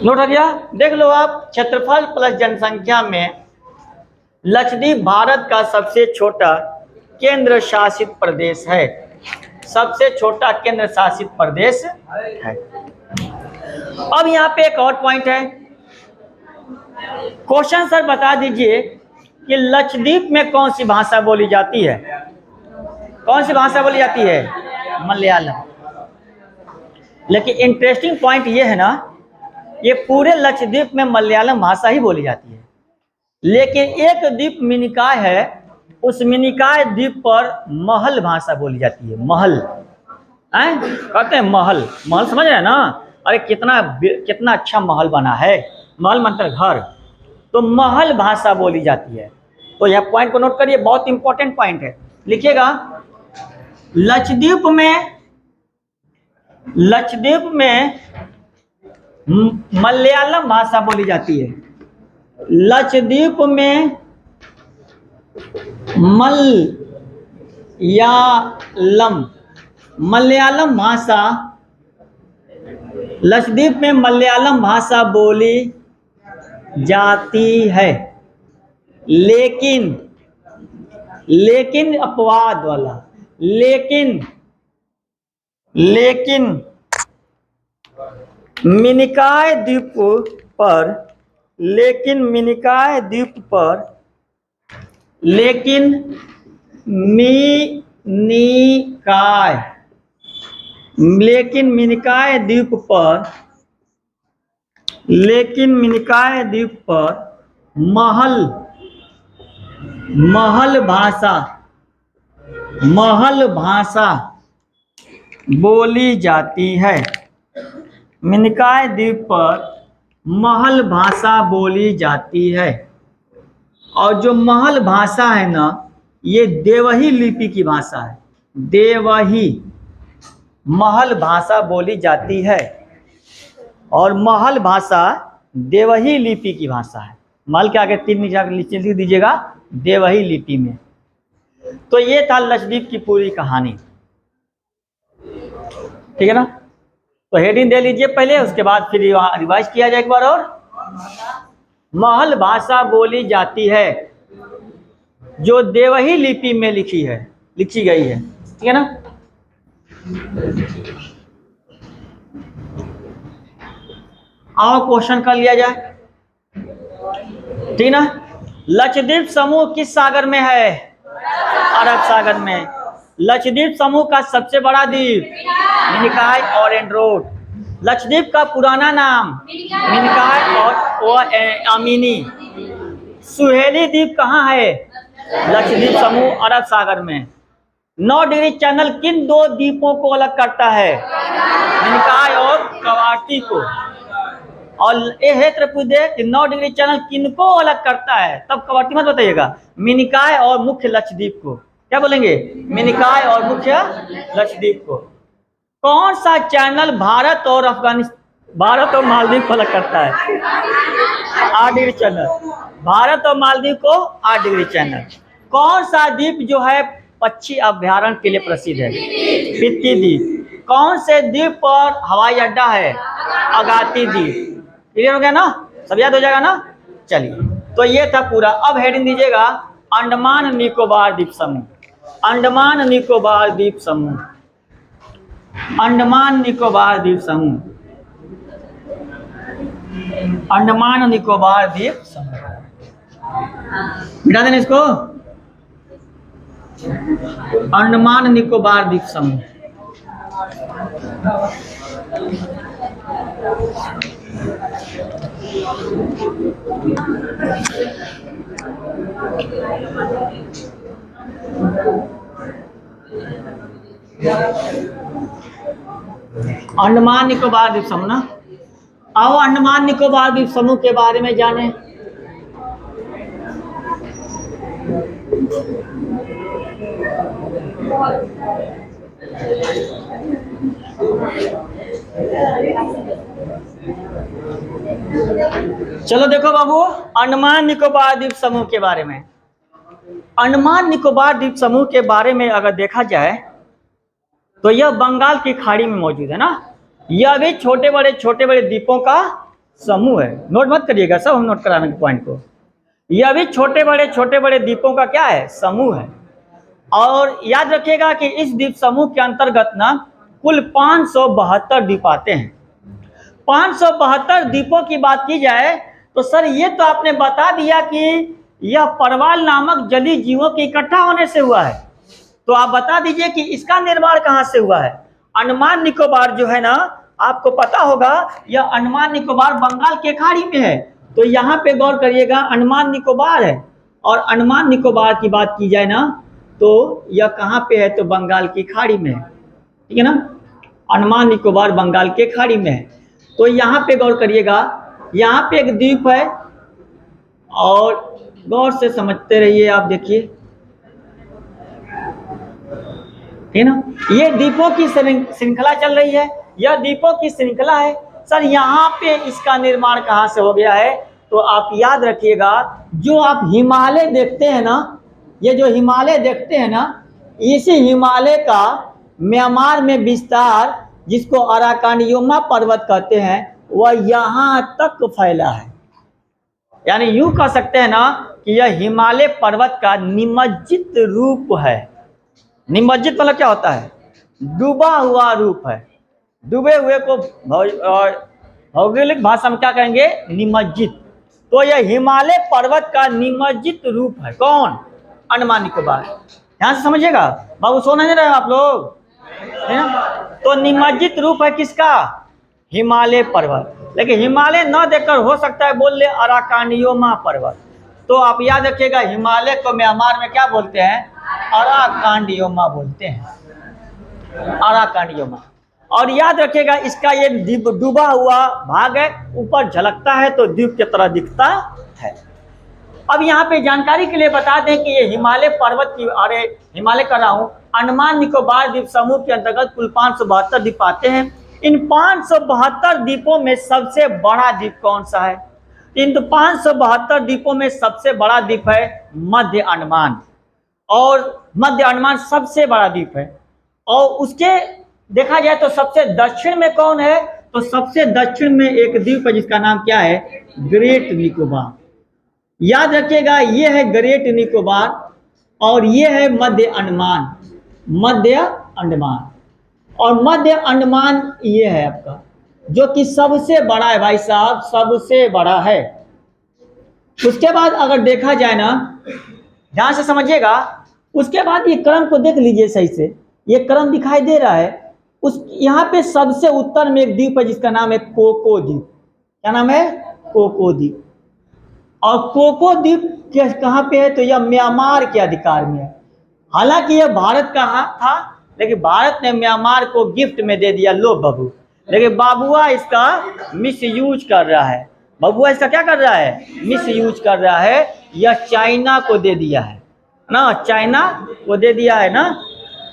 नोट हो गया? देख लो आप, क्षेत्रफल प्लस जनसंख्या में लक्षद्वीप भारत का सबसे छोटा केंद्र शासित प्रदेश है, सबसे छोटा केंद्र शासित प्रदेश है। अब यहाँ पे एक और पॉइंट है, क्वेश्चन सर बता दीजिए कि लक्षद्वीप में कौन सी भाषा बोली जाती है? कौन सी भाषा बोली जाती है? मलयालम। लेकिन इंटरेस्टिंग पॉइंट ये है ना, ये पूरे लक्षद्वीप में मलयालम भाषा ही बोली जाती है, लेकिन एक द्वीप मिनिकॉय है, उस मिनिकॉय द्वीप पर महल भाषा बोली जाती है। महल कहते हैं, महल। महल समझ रहे हैं ना? अरे कितना अच्छा महल बना है। महल मतलब घर, तो महल भाषा बोली जाती है। तो यह पॉइंट को नोट करिए, बहुत इंपॉर्टेंट पॉइंट है, लिखिएगा। लक्षद्वीप में मलयालम भाषा बोली जाती है। लक्षद्वीप में मलयालम भाषा, लक्षद्वीप में मलयालम भाषा बोली जाती है, लेकिन अपवाद वाला, लेकिन मिनिकॉय द्वीप पर, लेकिन मिनिकॉय द्वीप पर महल भाषा बोली जाती है। मिनिकॉय द्वीप पर महल भाषा बोली जाती है, और जो महल भाषा है ना, ये देवही लिपि की भाषा है। देवही महल भाषा बोली जाती है, और महल भाषा देवही लिपि की भाषा है। महल के आगे 3 नीचे लिख दीजिएगा, देवही लिपि में। तो ये था लक्षद्वीप की पूरी कहानी, ठीक है ना? तो हेडिंग दे लीजिए पहले, उसके बाद फिर रिवाइज किया जाए एक बार और। महल भाषा बोली जाती है जो देवही लिपि में लिखी गई है, ठीक है ना? और क्वेश्चन कर लिया जाए, ठीक ना? लक्षद्वीप समूह किस सागर में है? अरब सागर में। लक्षद्वीप समूह का सबसे बड़ा द्वीप मिनिकॉय और एंड्रोट। लक्षद्वीप का पुराना नाम मिनिकॉय और अमीनी। सुहेली द्वीप कहाँ है? लक्षद्वीप समूह अरब सागर में। 9 डिग्री चैनल किन 2 द्वीपों को अलग करता है? मिनिकॉय और कवारत्ती को। और ये है त्रिपुदे कि 9 डिग्री चैनल किनको अलग करता है? तब कवारत्ती मत बताइएगा, मिनिकॉय और मुख्य लक्षद्वीप को। क्या बोलेंगे? मिनिकॉय और मुख्य लक्षद्वीप को। कौन सा चैनल भारत और मालदीव को अलग करता है? 8 डिग्री चैनल। भारत और मालदीव को 8 डिग्री चैनल। कौन सा द्वीप जो है पक्षी अभ्यारण्य के लिए प्रसिद्ध है? पित्ती द्वीप। कौन से द्वीप पर हवाई अड्डा है? अगाती द्वीप। क्लियर हो गया ना? सब याद हो जाएगा ना? चलिए, तो ये था पूरा। अब हेडिंग दीजिएगा, अंडमान निकोबार द्वीप समूह। अंडमान निकोबार द्वीप समूह। अंडमान निकोबार द्वीप समूह। अंडमान निकोबार द्वीप समूह। मिटा देना इसको। अंडमान निकोबार द्वीप समूह। अंडमान निकोबार द्वीप समूह ना। आओ अंडमान निकोबार द्वीप समूह के बारे में जाने। चलो देखो बाबू, अंडमान निकोबार द्वीप समूह के बारे में। अंडमान निकोबार द्वीप समूह के बारे में अगर देखा जाए तो यह बंगाल की खाड़ी में मौजूद है ना। यह भी छोटे बड़े द्वीपों का समूह है। नोट मत करिएगा, सब हम नोट कराने के पॉइंट को। यह भी छोटे बड़े द्वीपों का क्या है? समूह है। और याद रखिएगा कि इस द्वीप समूह के अंतर्गत ना कुल 572 द्वीप आते हैं। 572 द्वीपों की बात की जाए तो सर ये तो आपने बता दिया कि यह परवाल नामक जलीय जीवों के इकट्ठा होने से हुआ है। तो आप बता दीजिए कि इसका निर्माण कहाँ से हुआ है। अंडमान निकोबार जो है ना, आपको पता होगा यह अंडमान निकोबार बंगाल के खाड़ी में है। तो यहाँ पे गौर करिएगा, अंडमान निकोबार है और अंडमान निकोबार की बात की जाए ना तो यह कहाँ पे है, तो बंगाल की खाड़ी में है, ठीक है ना। अंडमान निकोबार बंगाल के खाड़ी में है। तो यहाँ पे गौर करिएगा, यहाँ पे एक द्वीप है और गौर से समझते रहिए, आप देखिए, ठीक है ना। ये द्वीपों की श्रृंखला चल रही है, यह द्वीपों की श्रृंखला है। सर यहाँ पे इसका निर्माण कहाँ से हो गया है, तो आप याद रखिएगा, जो आप हिमालय देखते हैं ना, ये जो हिमालय देखते हैं ना, इसी हिमालय का म्यांमार में विस्तार, जिसको अराकानयोमा पर्वत कहते हैं, वह यहाँ तक फैला है। यानी यूं कह सकते हैं ना कि यह हिमालय पर्वत का निमज्जित रूप है। निमज्जित मतलब क्या होता है, डूबा हुआ रूप है। डूबे हुए को भौगोलिक भाषा में क्या कहेंगे, निमज्जित। तो यह हिमालय पर्वत का निमज्जित रूप है। कौन, अंडमान निकोबार। ध्यान से समझिएगा बाबू, सो नहीं रहे आप लोग, है ना। तो निमज्जित रूप है किसका, हिमालय पर्वत। लेकिन हिमालय न देखकर हो सकता है बोल ले अराकानियोमा पर्वत। तो आप याद रखिएगा, हिमालय को म्यांमार में क्या बोलते हैं, अराकांडियोमा बोलते हैं, अराकांडियोमा। और याद रखिएगा, इसका ये डूबा हुआ भाग है, ऊपर झलकता है तो द्वीप की तरह दिखता है। अब यहाँ पे जानकारी के लिए बता दें कि ये हिमालय पर्वत की, अरे हिमालय कर रहा हूँ, अंडमान निकोबार द्वीप समूह के अंतर्गत कुल 572 द्वीप आते हैं। इन 572 द्वीपों में सबसे बड़ा द्वीप कौन सा है, इन 572 द्वीपों में सबसे बड़ा द्वीप है मध्य अंडमान, और मध्य अंडमान सबसे बड़ा द्वीप है। और उसके देखा जाए तो सबसे दक्षिण में कौन है, तो सबसे दक्षिण में एक द्वीप है जिसका नाम क्या है, ग्रेट निकोबार। याद रखिएगा, ये है ग्रेट निकोबार और ये है मध्य अंडमान, मध्य अंडमान। और मध्य अंडमान ये है आपका, जो कि सबसे बड़ा है भाई साहब, सबसे बड़ा है। उसके बाद अगर देखा जाए ना, ध्यान से समझिएगा, उसके बाद ये क्रम को देख लीजिए सही से, ये क्रम दिखाई दे रहा है। उस यहाँ पे सबसे उत्तर में एक द्वीप है जिसका नाम है कोको द्वीप। क्या नाम है, कोको द्वीप। और कोको द्वीप कहाँ पे है, तो यह म्यांमार के अधिकार में है। हालांकि यह भारत का था, लेकिन भारत ने म्यांमार को गिफ्ट में दे दिया, लो बाबू। लेकिन बाबुआ इसका मिस यूज कर रहा है, बबुआ इसका क्या कर रहा है, मिस यूज कर रहा है। यह चाइना को दे दिया है ना, चाइना को दे दिया है ना।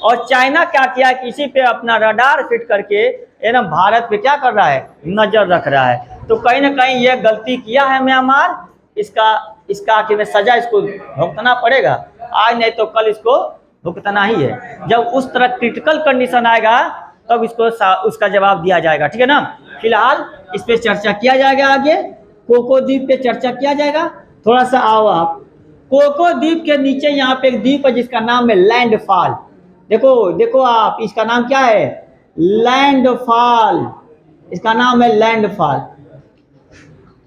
और चाइना क्या किया कि इसी पे अपना रडार फिट करके ना भारत पे क्या कर रहा है, नजर रख रहा है। तो कहीं ना कहीं यह गलती किया है म्यांमार, इसका आखिर में सजा इसको भुगतना पड़ेगा, आज नहीं तो कल इसको भुगतना ही है। जब उस तरह क्रिटिकल कंडीशन आएगा तब इसको उसका जवाब दिया जाएगा, ठीक है ना। फिलहाल इस पे चर्चा किया जाएगा, आगे कोको द्वीप पे चर्चा किया जाएगा। थोड़ा सा आओ आप, कोको द्वीप के नीचे यहाँ पे एक द्वीप है जिसका नाम है लैंडफॉल। देखो आप, इसका नाम क्या है, लैंडफॉल, इसका नाम है लैंडफॉल।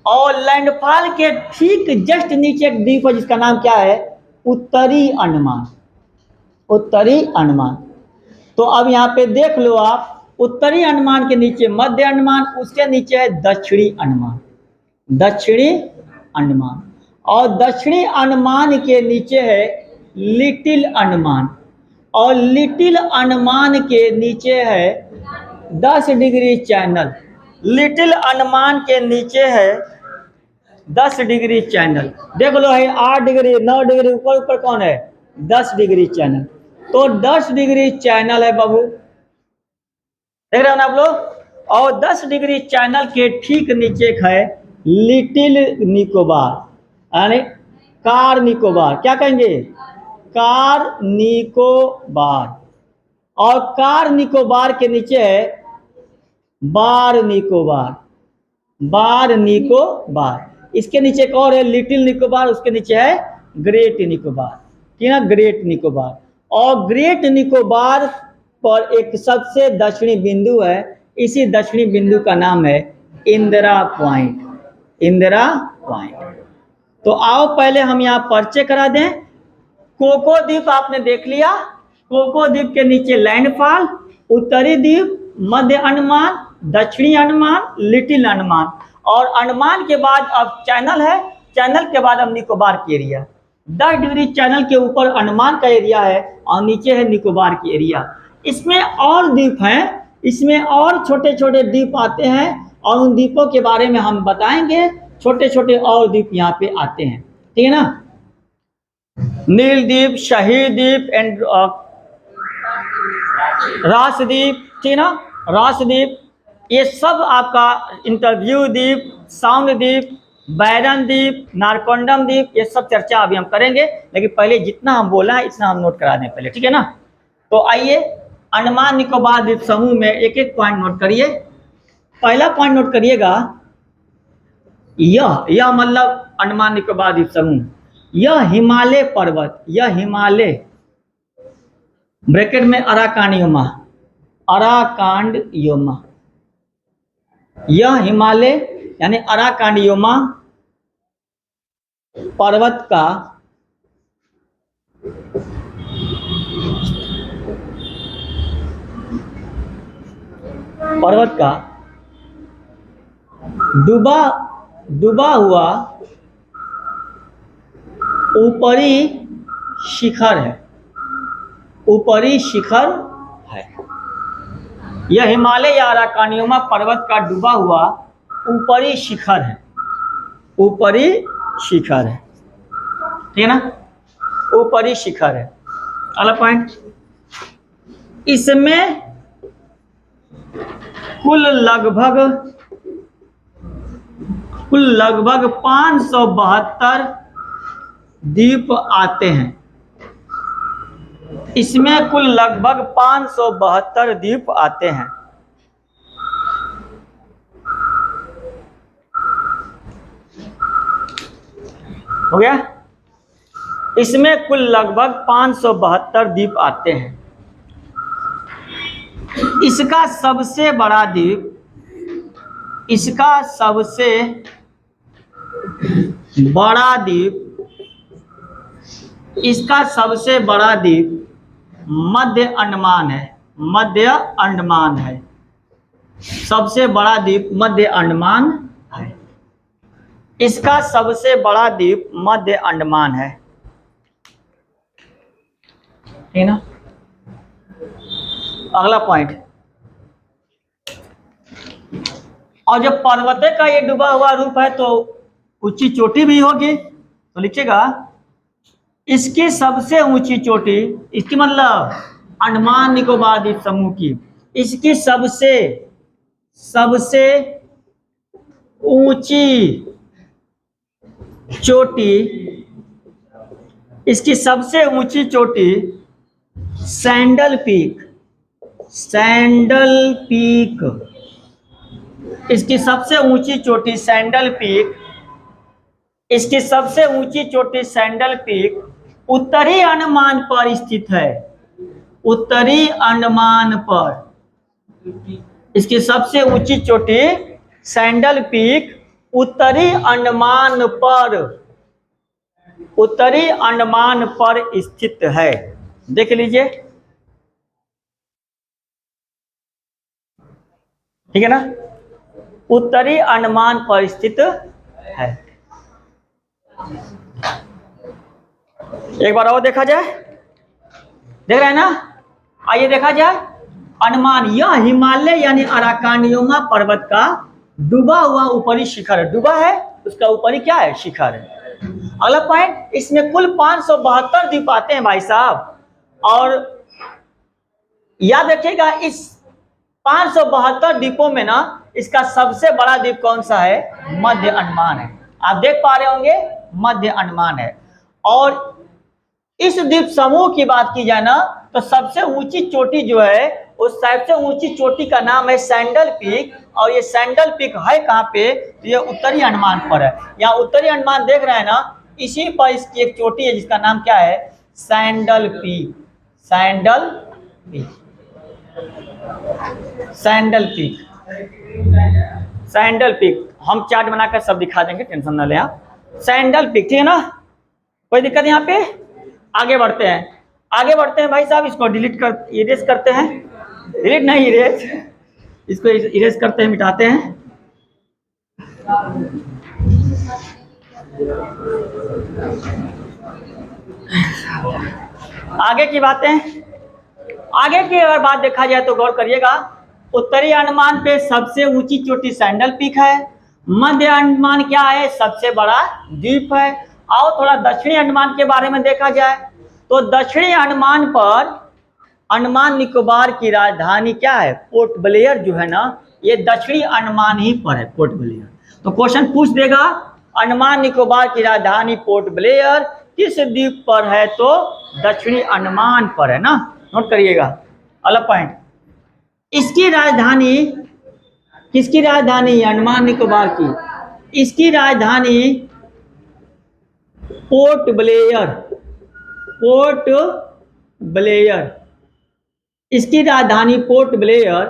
और लैंडफॉल के ठीक जस्ट नीचे एक द्वीप है जिसका नाम क्या है, उत्तरी अंडमान, उत्तरी अंडमान। तो अब यहाँ पे देख लो आप, उत्तरी अंडमान के नीचे मध्य अंडमान, उसके नीचे है दक्षिणी अंडमान, दक्षिणी अंडमान। और दक्षिणी अंडमान के नीचे है लिटिल अंडमान, और लिटिल अंडमान के नीचे है 10 डिग्री चैनल। लिटिल अंडमान के नीचे है 10 डिग्री चैनल। देख लो है 8 डिग्री 9 डिग्री, ऊपर ऊपर कौन है, 10 डिग्री चैनल। तो 10 डिग्री चैनल है बाबू, देख रहे हो ना आप लोग। और 10 डिग्री चैनल के ठीक नीचे है लिटिल निकोबार, यानी कार निकोबार। क्या कहेंगे, कार निकोबार। और कार निकोबार के नीचे है बार निकोबार, बार निकोबार। इसके नीचे एक और है लिटिल निकोबार, उसके नीचे है ग्रेट निकोबार, ठीक है ना, ग्रेट निकोबार। और ग्रेट निकोबार पर एक सबसे दक्षिणी बिंदु है, इसी दक्षिणी बिंदु का नाम है इंदिरा पॉइंट, इंदिरा पॉइंट। तो आओ पहले हम यहाँ परिचय करा दें। कोको द्वीप आपने देख लिया। कोको द्वीप के नीचे लैंडफॉल, उत्तरी द्वीप, मध्य अंडमान, दक्षिणी अंडमान, लिटिल अंडमान, और अंडमान के बाद अब चैनल है, चैनल के बाद अब निकोबार की एरिया। 10 डिग्री चैनल के ऊपर अंडमान का एरिया है और नीचे है निकोबार की एरिया। इसमें और द्वीप हैं, इसमें और छोटे छोटे द्वीप आते हैं और उन द्वीपों के बारे में हम बताएंगे। छोटे छोटे और द्वीप यहाँ पे आते हैं, ठीक है ना। नील द्वीप, शहीद द्वीप एंड रास द्वीप, ठीक है ना, रास द्वीप, ये सब आपका इंटरव्यू द्वीप, साउंड द्वीप, बैरन द्वीप, नारकोंडम द्वीप, ये सब चर्चा अभी हम करेंगे। लेकिन पहले जितना हम बोला है इतना हम नोट करा दें पहले, ठीक है ना। तो आइए अंडमान निकोबार द्वीप समूह में एक एक पॉइंट नोट करिए। पहला पॉइंट नोट करिएगा, यह मतलब अंडमान निकोबार द्वीप समूह, यह हिमालय पर्वत, यह हिमालय ब्रैकेट में अराकानियोमा, अराकांडियोमा, यह हिमालय यानी अराकांडियोमा पर्वत का डूबा हुआ ऊपरी शिखर है, ऊपरी शिखर है। यह हिमालय या अराकानियोमा पर्वत का डूबा हुआ ऊपरी शिखर है, ऊपरी शिखर है, ठीक है ना, ऊपरी शिखर है। अगला पॉइंट, इसमें कुल लगभग 572 द्वीप आते हैं। इसमें कुल लगभग 572 द्वीप आते हैं। हो गया, इसमें कुल लगभग 572 द्वीप आते हैं। इसका सबसे बड़ा द्वीप, इसका सबसे बड़ा द्वीप, इसका सबसे बड़ा द्वीप मध्य अंडमान है, मध्य अंडमान है। सबसे बड़ा द्वीप मध्य अंडमान है। इसका सबसे बड़ा द्वीप मध्य अंडमान है, ठीक ना। अगला पॉइंट, और जब पर्वत का ये डूबा हुआ रूप है तो ऊंची चोटी भी होगी, तो लिखिएगा इसकी सबसे ऊंची चोटी, इसकी मतलब अंडमान निकोबार द्वीप समूह की, इसकी सबसे ऊंची चोटी, इसकी सबसे ऊंची चोटी सैंडल पीक, सैंडल पीक, इसकी सबसे ऊंची चोटी सैंडल पीक, इसकी सबसे ऊंची चोटी सैंडल पीक उत्तरी अंडमान पर स्थित है, उत्तरी अंडमान पर। इसकी सबसे ऊंची चोटी सैंडल पीक उत्तरी अंडमान पर, उत्तरी अंडमान पर स्थित है। देख लीजिए, ठीक है ना, उत्तरी अंडमान पर स्थित है। एक बार और देखा जाए, देख रहे हैं ना, आइए देखा जाए अंडमान, यह हिमालय यानी अराकानियोमा पर्वत का डूबा हुआ ऊपरी शिखर है। डूबा है, उसका ऊपरी क्या है, शिखर है। अगला पॉइंट, इसमें कुल 572 द्वीप आते हैं भाई साहब, और याद रखिएगा इस 572 द्वीपों में ना इसका सबसे बड़ा द्वीप कौन सा है, मध्य अंडमान है। आप देख पा रहे होंगे मध्य अंडमान है। और इस द्वीप समूह की बात की जाए ना तो सबसे ऊंची चोटी जो है, उस सबसे ऊंची चोटी का नाम है सैंडल पीक, और ये सैंडल पीक है कहाँ पे, तो ये उत्तरी अंडमान पर है। यहाँ उत्तरी अंडमान देख रहे हैं ना, इसी पर इसकी एक चोटी है जिसका नाम क्या है, sandal peak, sandal peak, sandal peak, sandal peak. हम चार्ट बनाकर सब दिखा देंगे, टेंशन ना लें आप। सैंडल पिक, ठीक है ना, कोई दिक्कत यहाँ पे। आगे बढ़ते हैं, आगे बढ़ते हैं भाई साहब, इसको डिलीट कर, इरेज करते हैं, डिलीट नहीं इरेज, इसको इरेज करते हैं, मिटाते हैं। आगे की बातें, आगे की अगर बात देखा जाए तो गौर करिएगा, उत्तरी अंडमान पे सबसे ऊंची चोटी सैंडल पीक है, मध्य अंडमान क्या है, सबसे बड़ा द्वीप है। आओ थोड़ा दक्षिणी अंडमान के बारे में देखा जाए तो दक्षिणी अंडमान पर अंडमान निकोबार की राजधानी क्या है, पोर्ट ब्लेयर जो है ना, ये दक्षिणी अंडमान ही पर है, पोर्ट ब्लेयर। तो क्वेश्चन पूछ देगा अंडमान निकोबार की राजधानी पोर्ट ब्लेयर किस द्वीप पर है, तो दक्षिणी अंडमान पर है ना, नोट करिएगा। अगला पॉइंट, इसकी राजधानी, किसकी राजधानी, अंडमान निकोबार की, इसकी राजधानी पोर्ट ब्लेयर, पोर्ट ब्लेयर, इसकी राजधानी पोर्ट ब्लेयर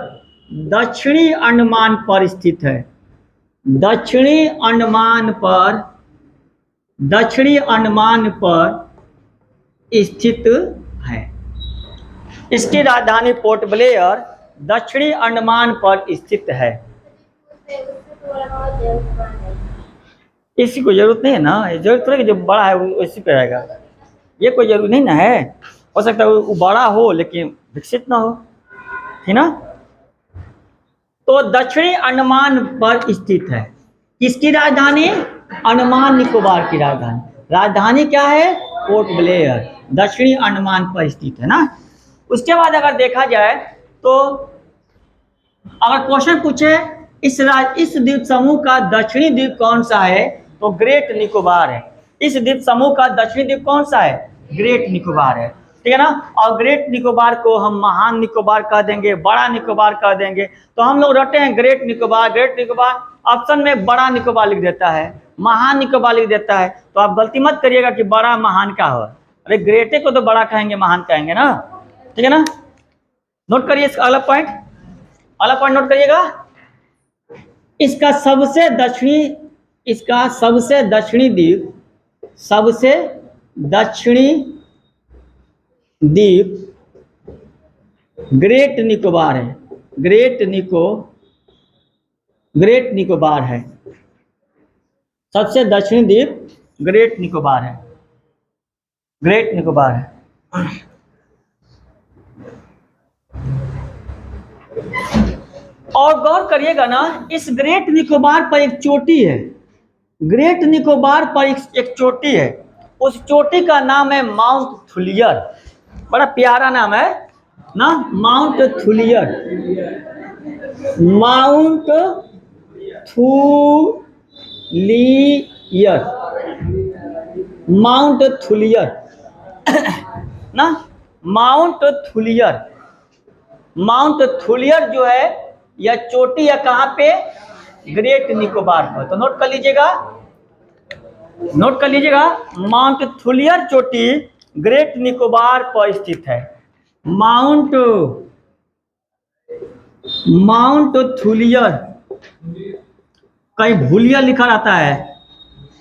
दक्षिणी अंडमान पर स्थित है, दक्षिणी अंडमान पर, दक्षिणी अंडमान पर स्थित है। इसकी राजधानी पोर्ट ब्लेयर दक्षिणी अंडमान पर स्थित है। इसकी कोई जरूरत नहीं है ना, जरूरत है कि जो बड़ा है उसी पे रहेगा, ये कोई जरूरी नहीं ना है, हो सकता है वो बड़ा हो लेकिन विकसित ना हो, है ना। तो दक्षिणी अंडमान पर स्थित है, किसकी राजधानी, अंडमान निकोबार की राजधानी, राजधानी क्या है, पोर्ट ब्लेयर, दक्षिणी अंडमान पर स्थित है ना। उसके बाद अगर देखा जाए तो अगर क्वेश्चन पूछे इस द्वीप समूह का दक्षिणी द्वीप कौन सा है, तो ग्रेट निकोबार है। इस द्वीप समूह का दक्षिणी द्वीप कौन सा है, ग्रेट निकोबार है, ठीक है ना। और ग्रेट निकोबार को हम महान निकोबार कह देंगे, बड़ा निकोबार कह देंगे। तो हम लोग रटे हैं great Nicobar, great Nicobar, option में बड़ा निकोबार लिख देता है, महान निकोबार लिख देता है। तो आप गलती मत करिएगा कि बड़ा महान का हो, अरे ग्रेटे को तो बड़ा कहेंगे, महान कहेंगे ना, ठीक है ना। नोट करिए इसका अगला पॉइंट, अगला पॉइंट नोट करिएगा, इसका सबसे दक्षिणी, इसका सबसे दक्षिणी द्वीप, सबसे दक्षिणी द्वीप ग्रेट निकोबार है, ग्रेट निकोबार है, सबसे दक्षिणी द्वीप ग्रेट निकोबार है, ग्रेट निकोबार है। और गौर करिएगा ना, इस ग्रेट निकोबार पर एक चोटी है, ग्रेट निकोबार पर एक चोटी है, उस चोटी का नाम है माउंट थुलियर, बड़ा प्यारा नाम है ना, mount Thuillier, mount Thuillier, mount Thuillier ना, माउंट थुलियर, माउंट थुलियर जो है यह चोटी है कहाँ पे, ग्रेट निकोबार पर। तो नोट कर लीजिएगा, नोट कर लीजिएगा, माउंट थुलियर चोटी ग्रेट निकोबार पर स्थित है। माउंट थुलियर, कहीं भूलिया लिखा रहता है,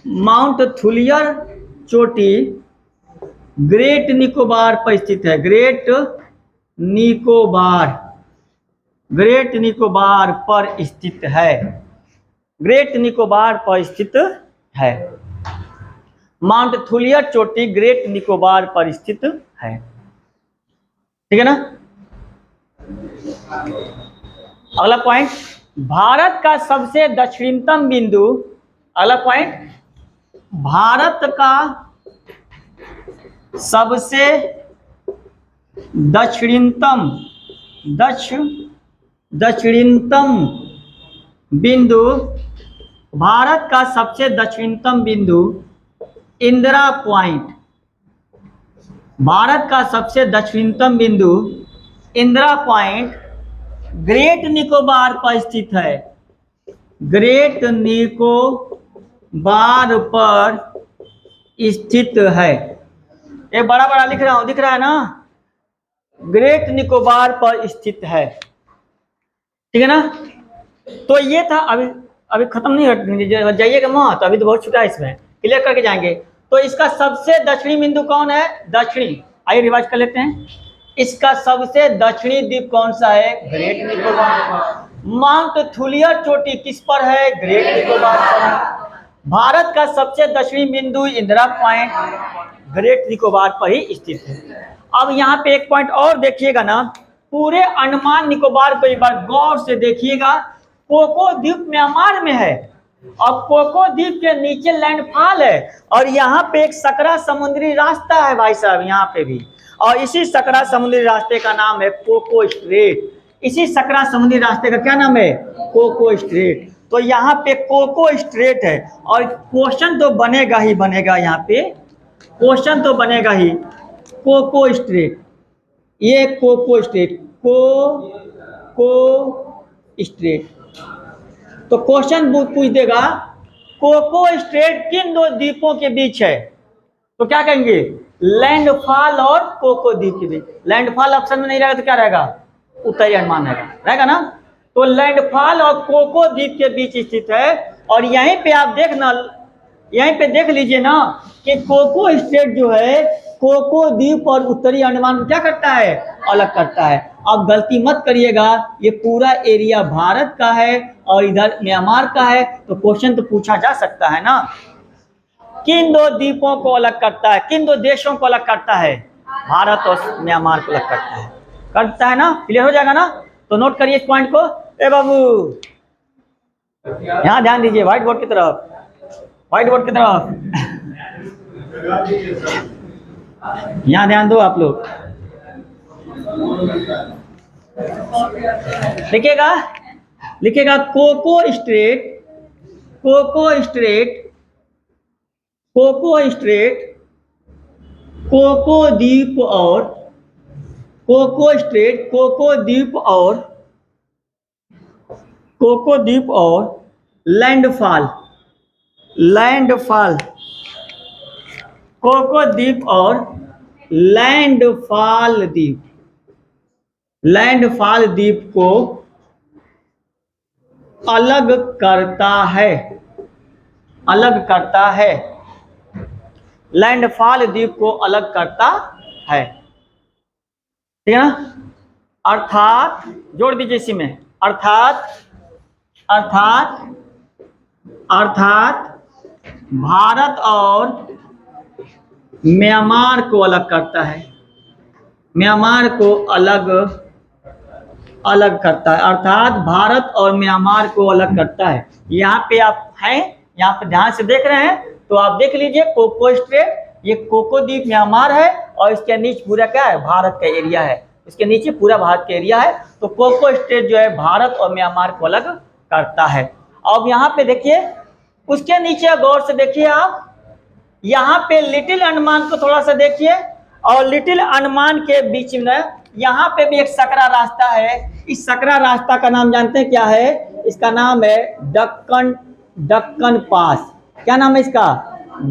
माउंट थुलियर चोटी ग्रेट निकोबार पर स्थित है, ग्रेट निकोबार, ग्रेट निकोबार पर स्थित है, ग्रेट निकोबार पर स्थित है। माउंट थुलियर चोटी ग्रेट निकोबार पर स्थित है, ठीक है ना। अगला पॉइंट, भारत का सबसे दक्षिणतम बिंदु, अगला पॉइंट, भारत का सबसे दक्षिणतम बिंदु, भारत का सबसे दक्षिणतम बिंदु इंदिरा पॉइंट, भारत का सबसे दक्षिणतम बिंदु इंदिरा पॉइंट ग्रेट निकोबार पर स्थित है, ग्रेट निकोबार पर स्थित है। ये बड़ा बड़ा लिख रहा हूं, दिख रहा है ना, ग्रेट निकोबार पर स्थित है, ठीक है ना। तो ये था, अभी खत्म नहीं, जाइएगा मत, अभी तो बहुत छुटा है इसमें, क्लियर करके जाएंगे। तो इसका सबसे दक्षिणी बिंदु कौन है? दक्षिणी। आइए रिवाइज कर लेते हैं। इसका सबसे दक्षिणी द्वीप कौन सा है? ग्रेट निकोबार। माउंट थुलियर चोटी किस पर है? ग्रेट निकोबार पर है। भारत का सबसे दक्षिणी बिंदु इंदिरा पॉइंट ग्रेट निकोबार पर ही स्थित है। अब यहाँ पे एक पॉइंट और देखिएगा ना, पूरे अंडमान निकोबार को एक बार गौर से देखिएगा। कोको द्वीप म्यांमार में है और कोको द्वीप के नीचे लैंडफॉल है, और यहाँ पे एक सकरा समुद्री रास्ता है भाई साहब, यहाँ पे भी। और इसी सकरा समुद्री रास्ते का नाम है कोको स्ट्रेट। इसी सकरा समुद्री रास्ते का क्या नाम है? Coco strait. तो यहाँ पे कोको स्ट्रेट है, और क्वेश्चन तो बनेगा ही बनेगा, यहाँ पे क्वेश्चन तो बनेगा ही। कोको स्ट्रेट, ये कोको स्ट्रेट, को स्ट्रेट। तो क्वेश्चन पूछ देगा कोको स्ट्रेट किन दो द्वीपों के बीच है? तो क्या कहेंगे? लैंडफॉल और कोको द्वीप के बीच। लैंडफॉल ऑप्शन में नहीं रहेगा तो क्या रहेगा? उत्तरी अंडमान रहेगा ना। तो लैंडफॉल और कोको द्वीप के बीच स्थित है। और यहीं पे आप देखना, यहीं पे देख लीजिए ना कि कोको स्ट्रेट जो है कोको द्वीप और उत्तरी अंडमान क्या करता है? अलग करता है। अब गलती मत करिएगा, ये पूरा एरिया भारत का है और इधर म्यांमार का है। तो क्वेश्चन तो पूछा जा सकता है ना, किन दो द्वीपों को अलग करता है, किन दो देशों को अलग करता है? भारत और म्यांमार को अलग करता है ना। क्लियर हो जाएगा ना। तो नोट करिए इस पॉइंट को। ए बाबू यहाँ ध्यान दीजिए, व्हाइट बोर्ड की तरफ, व्हाइट बोर्ड की तरफ यहाँ ध्यान दो आप लोग। लिखिएगा, लिखिएगा Coco strait, Coco strait, Coco strait, Coco द्वीप और कोको स्ट्रेट, कोको द्वीप और कोको द्वीप और लैंडफॉल, लैंडफॉल, कोको द्वीप और लैंडफॉल द्वीप, लैंडफॉल द्वीप को अलग करता है, अलग करता है। लैंडफॉल द्वीप को अलग करता है, ठीक है ना। अर्थात जोड़ दीजिए इसी में, अर्थात अर्थात अर्थात भारत और म्यांमार को अलग करता है, म्यांमार को अलग अलग करता है। अर्थात भारत और म्यांमार को अलग करता है। यहाँ पे आप हैं, यहाँ पे ध्यान से देख रहे हैं तो आप देख लीजिए कोको स्ट्रेट, ये कोको द्वीप म्यांमार है और इसके नीचे पूरा क्या है? भारत का एरिया है। इसके नीचे पूरा भारत का एरिया है। तो कोको स्ट्रेट जो है भारत और म्यांमार को अलग करता है। अब यहाँ पे देखिए, उसके नीचे गौर से देखिए आप, यहाँ पे लिटिल अंडमान को थोड़ा सा देखिए, और लिटिल अंडमान के बीच में यहाँ पे भी एक सकरा रास्ता है। इस सकरा रास्ता का नाम जानते हैं क्या है? इसका नाम है दक्कन, दक्कन पास। क्या नाम है इसका?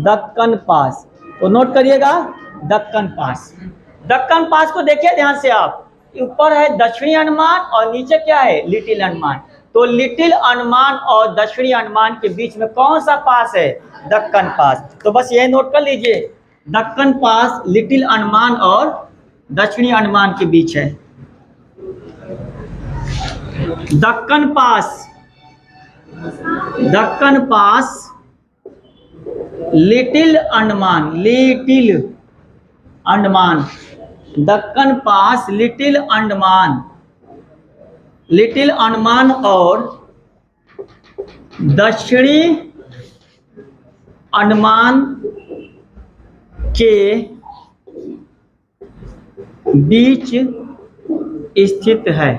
दक्कन पास। तो नोट करिएगा, दक्कन पास। दक्कन पास को देखिए ध्यान से आप, ऊपर है दक्षिणी अंडमान और नीचे क्या है? लिटिल अंडमान। तो लिटिल अंडमान और दक्षिणी अंडमान के बीच में कौन सा पास है? दक्कन पास। तो बस यही नोट कर लीजिए, दक्कन पास लिटिल अंडमान और दक्षिणी अंडमान के बीच है। दक्कन पास, दक्कन पास लिटिल अंडमान, लिटिल अंडमान, दक्कन पास लिटिल अंडमान, लिटिल अंडमान और दक्षिणी अंडमान के बीच स्थित है।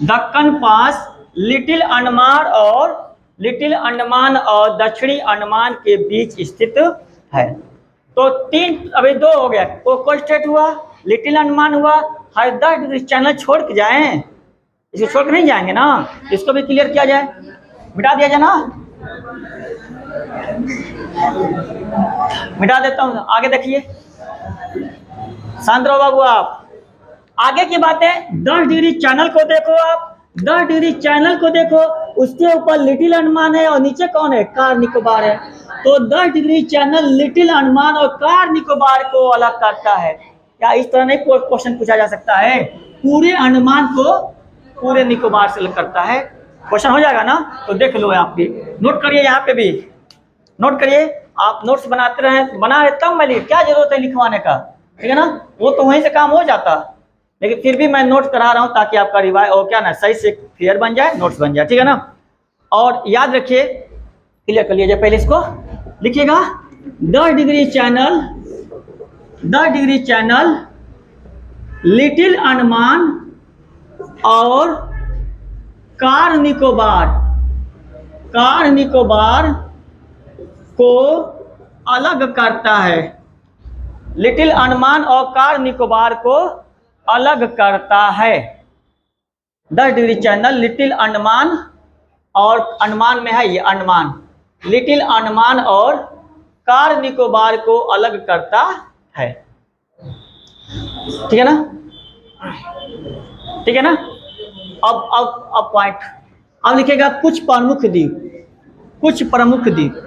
दक्कन पास लिटिल अंडमान और लिटिल अंडमान और दक्षिणी अंडमान के बीच स्थित है। तो तीन, अभी दो हो गया, कोको स्ट्रेट हुआ, लिटिल अंडमान हुआ। हरदर्द इस चैनल छोड़ के जाएं, इसको छोड़ के नहीं जाएंगे ना, इसको भी क्लियर किया जाए, मिटा दिया जाए ना। मिटा देता हूँ, आगे देखिए, शांत रहो बाबू आप। आगे की बातें 10 डिग्री चैनल को देखो आप, 10 डिग्री चैनल को देखो, उसके ऊपर लिटिल अंडमान है और नीचे कौन है, कार निकोबार है। तो 10 डिग्री चैनल लिटिल अंडमान और कार निकोबार को अलग करता है। क्या इस तरह नहीं कोई क्वेश्चन पूछा जा सकता है? पूरे अंडमान को पूरे निकोबार से अलग करता है। क्वेश्चन हो जाएगा ना? तो देख लो, आप भी नोट करिए, यहाँ पे भी नोट करिए। आप नोट्स बनाते रहे, बना रहे तब मैं क्या जरूरत है लिखवाने का, ठीक है ना? वो तो वहीं से काम हो जाता, लेकिन फिर भी मैं नोट्स करा रहा हूँ ताकि आपका रिवाइज और क्या ना सही से क्लियर बन जाए, नोट्स बन जाए, ठीक है ना? और याद रखिए, क्लियर कर लीजिए, पहले इसको लिखिएगा। 10 degree channel, 10 degree channel little Andaman और कार निकोबार, कार निकोबार को अलग करता है। लिटिल अंडमान और कार निकोबार को अलग करता है। 10 डिग्री चैनल लिटिल अंडमान और अंडमान में है ये अंडमान, लिटिल अंडमान और कार निकोबार को अलग करता है। ठीक है ना? ठीक है ना? अब पॉइंट, अब लिखेगा कुछ प्रमुख द्वीप, कुछ प्रमुख द्वीप,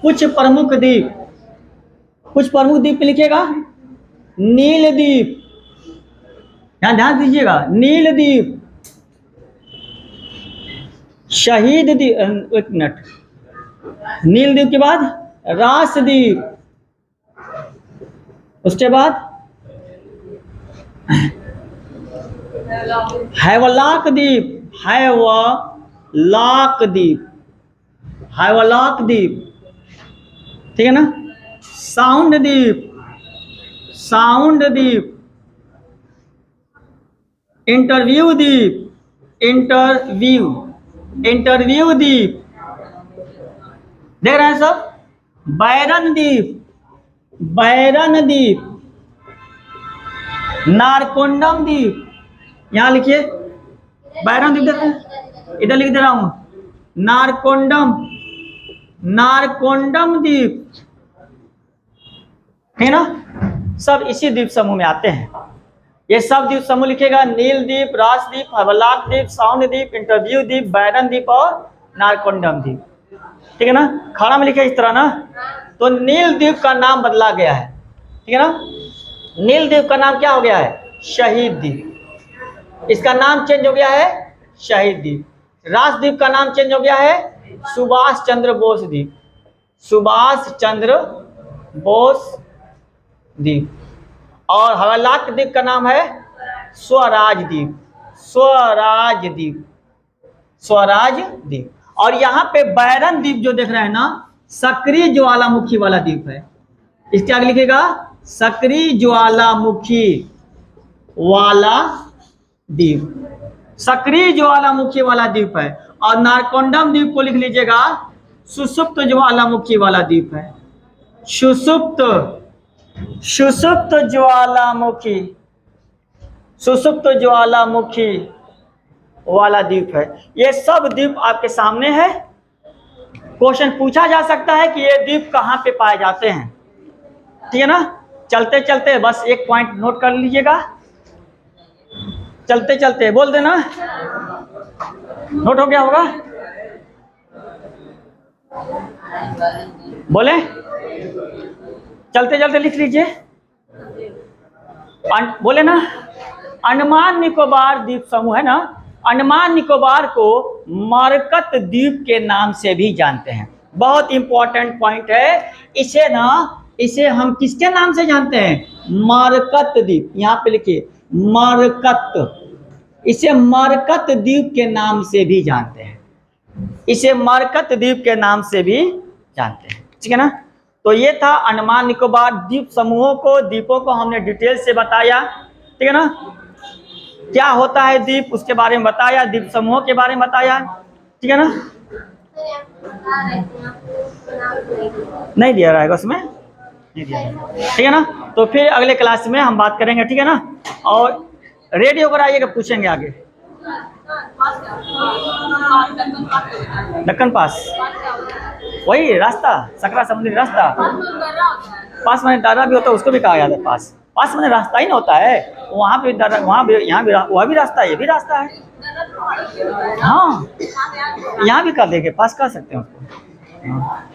कुछ प्रमुख द्वीप, कुछ प्रमुख द्वीप लिखेगा। नील द्वीप, ध्यान दीजिएगा, नील द्वीप, शहीद द्वीप, एक मिनट, नील द्वीप के बाद रास द्वीप, उसके बाद हैवलॉक द्वीप, हैवलॉक द्वीप, हैवलॉक द्वीप, ठीक है ना? साउंड द्वीप, साउंड द्वीप, इंटरव्यू द्वीप, इंटरव्यू, इंटरव्यू द्वीप, देख रहे हैं सब? बैरन द्वीप, बैरन द्वीप, नारकोंडम द्वीप, यहां लिखिए बैरन द्वीप, देख रहे हैं, इधर लिख दे रहा हूं, नारकोंडम, नारकोंडम द्वीप, है ना? सब इसी द्वीप समूह में आते हैं। ये सब द्वीप समूह लिखेगा, नील द्वीप, रास द्वीप, हैवलॉक द्वीप, साउंड द्वीप, इंटरव्यू द्वीप, बैरन द्वीप और नारकोंडम द्वीप, ठीक है ना? खड़ा में लिखे इस तरह ना। तो नील द्वीप का नाम बदला गया है, ठीक है ना? नील द्वीप का नाम क्या हो गया है? शहीद द्वीप। इसका नाम चेंज हो गया है, शहीद द्वीप। रास द्वीप का नाम चेंज हो गया है, सुभाष चंद्र बोस द्वीप, सुभाष चंद्र बोस द्वीप। और हैवलॉक द्वीप का नाम है स्वराज द्वीप, स्वराज द्वीप, स्वराज द्वीप। और यहाँ पे बैरन द्वीप जो देख रहे हैं ना, सक्रिय ज्वालामुखी वाला द्वीप है। इसके आगे लिखेगा सक्रिय ज्वालामुखी वाला द्वीप, सक्रिय ज्वालामुखी वाला द्वीप है। और नारकोंडम द्वीप को लिख लीजिएगा सुषुप्त ज्वालामुखी वाला द्वीप है, सुषुप्त, सुषुप्त ज्वालामुखी, सुषुप्त ज्वालामुखी वाला द्वीप है। ये सब द्वीप आपके सामने है। क्वेश्चन पूछा जा सकता है कि ये द्वीप कहाँ पे पाए जाते हैं, ठीक है ना? चलते चलते बस एक पॉइंट नोट कर लीजिएगा, चलते चलते बोल देना, नोट हो गया होगा? बोले, चलते चलते लिख लीजिए, बोले ना। अंडमान निकोबार द्वीप समूह है ना, अंडमान निकोबार को मरकत द्वीप के नाम से भी जानते हैं। बहुत इंपॉर्टेंट पॉइंट है। इसे ना, इसे हम किसके नाम से जानते हैं? मरकत द्वीप। यहाँ पे लिखिए मरकत, इसे मरकत द्वीप के नाम से भी जानते हैं, इसे मरकत द्वीप के नाम से भी जानते हैं, ठीक है ना? तो ये था अंडमान निकोबार द्वीप समूहों को, द्वीपों को हमने डिटेल से बताया, ठीक है ना? क्या होता है द्वीप, उसके बारे में बताया, द्वीप समूहों के बारे में बताया, ठीक है ना? नहीं दिया रहेगा उसमें, नहीं दिया, ठीक है ना? तो फिर अगले क्लास में हम बात करेंगे, ठीक है ना? और रेडी होकर आइएगा, पूछेंगे आगे। दक्कन पास, वही रास्ता, सकरा समुद्री रास्ता, पास में दारा भी होता है, उसको भी कहा जाता है पास, पास में रास्ता ही ना होता है, वहाँ पे दारा, वहाँ भी, यहाँ भी, वह भी रास्ता है, ये भी रास्ता है। हाँ, यहाँ भी कर देंगे, पास कर सकते हैं उसको। हाँ।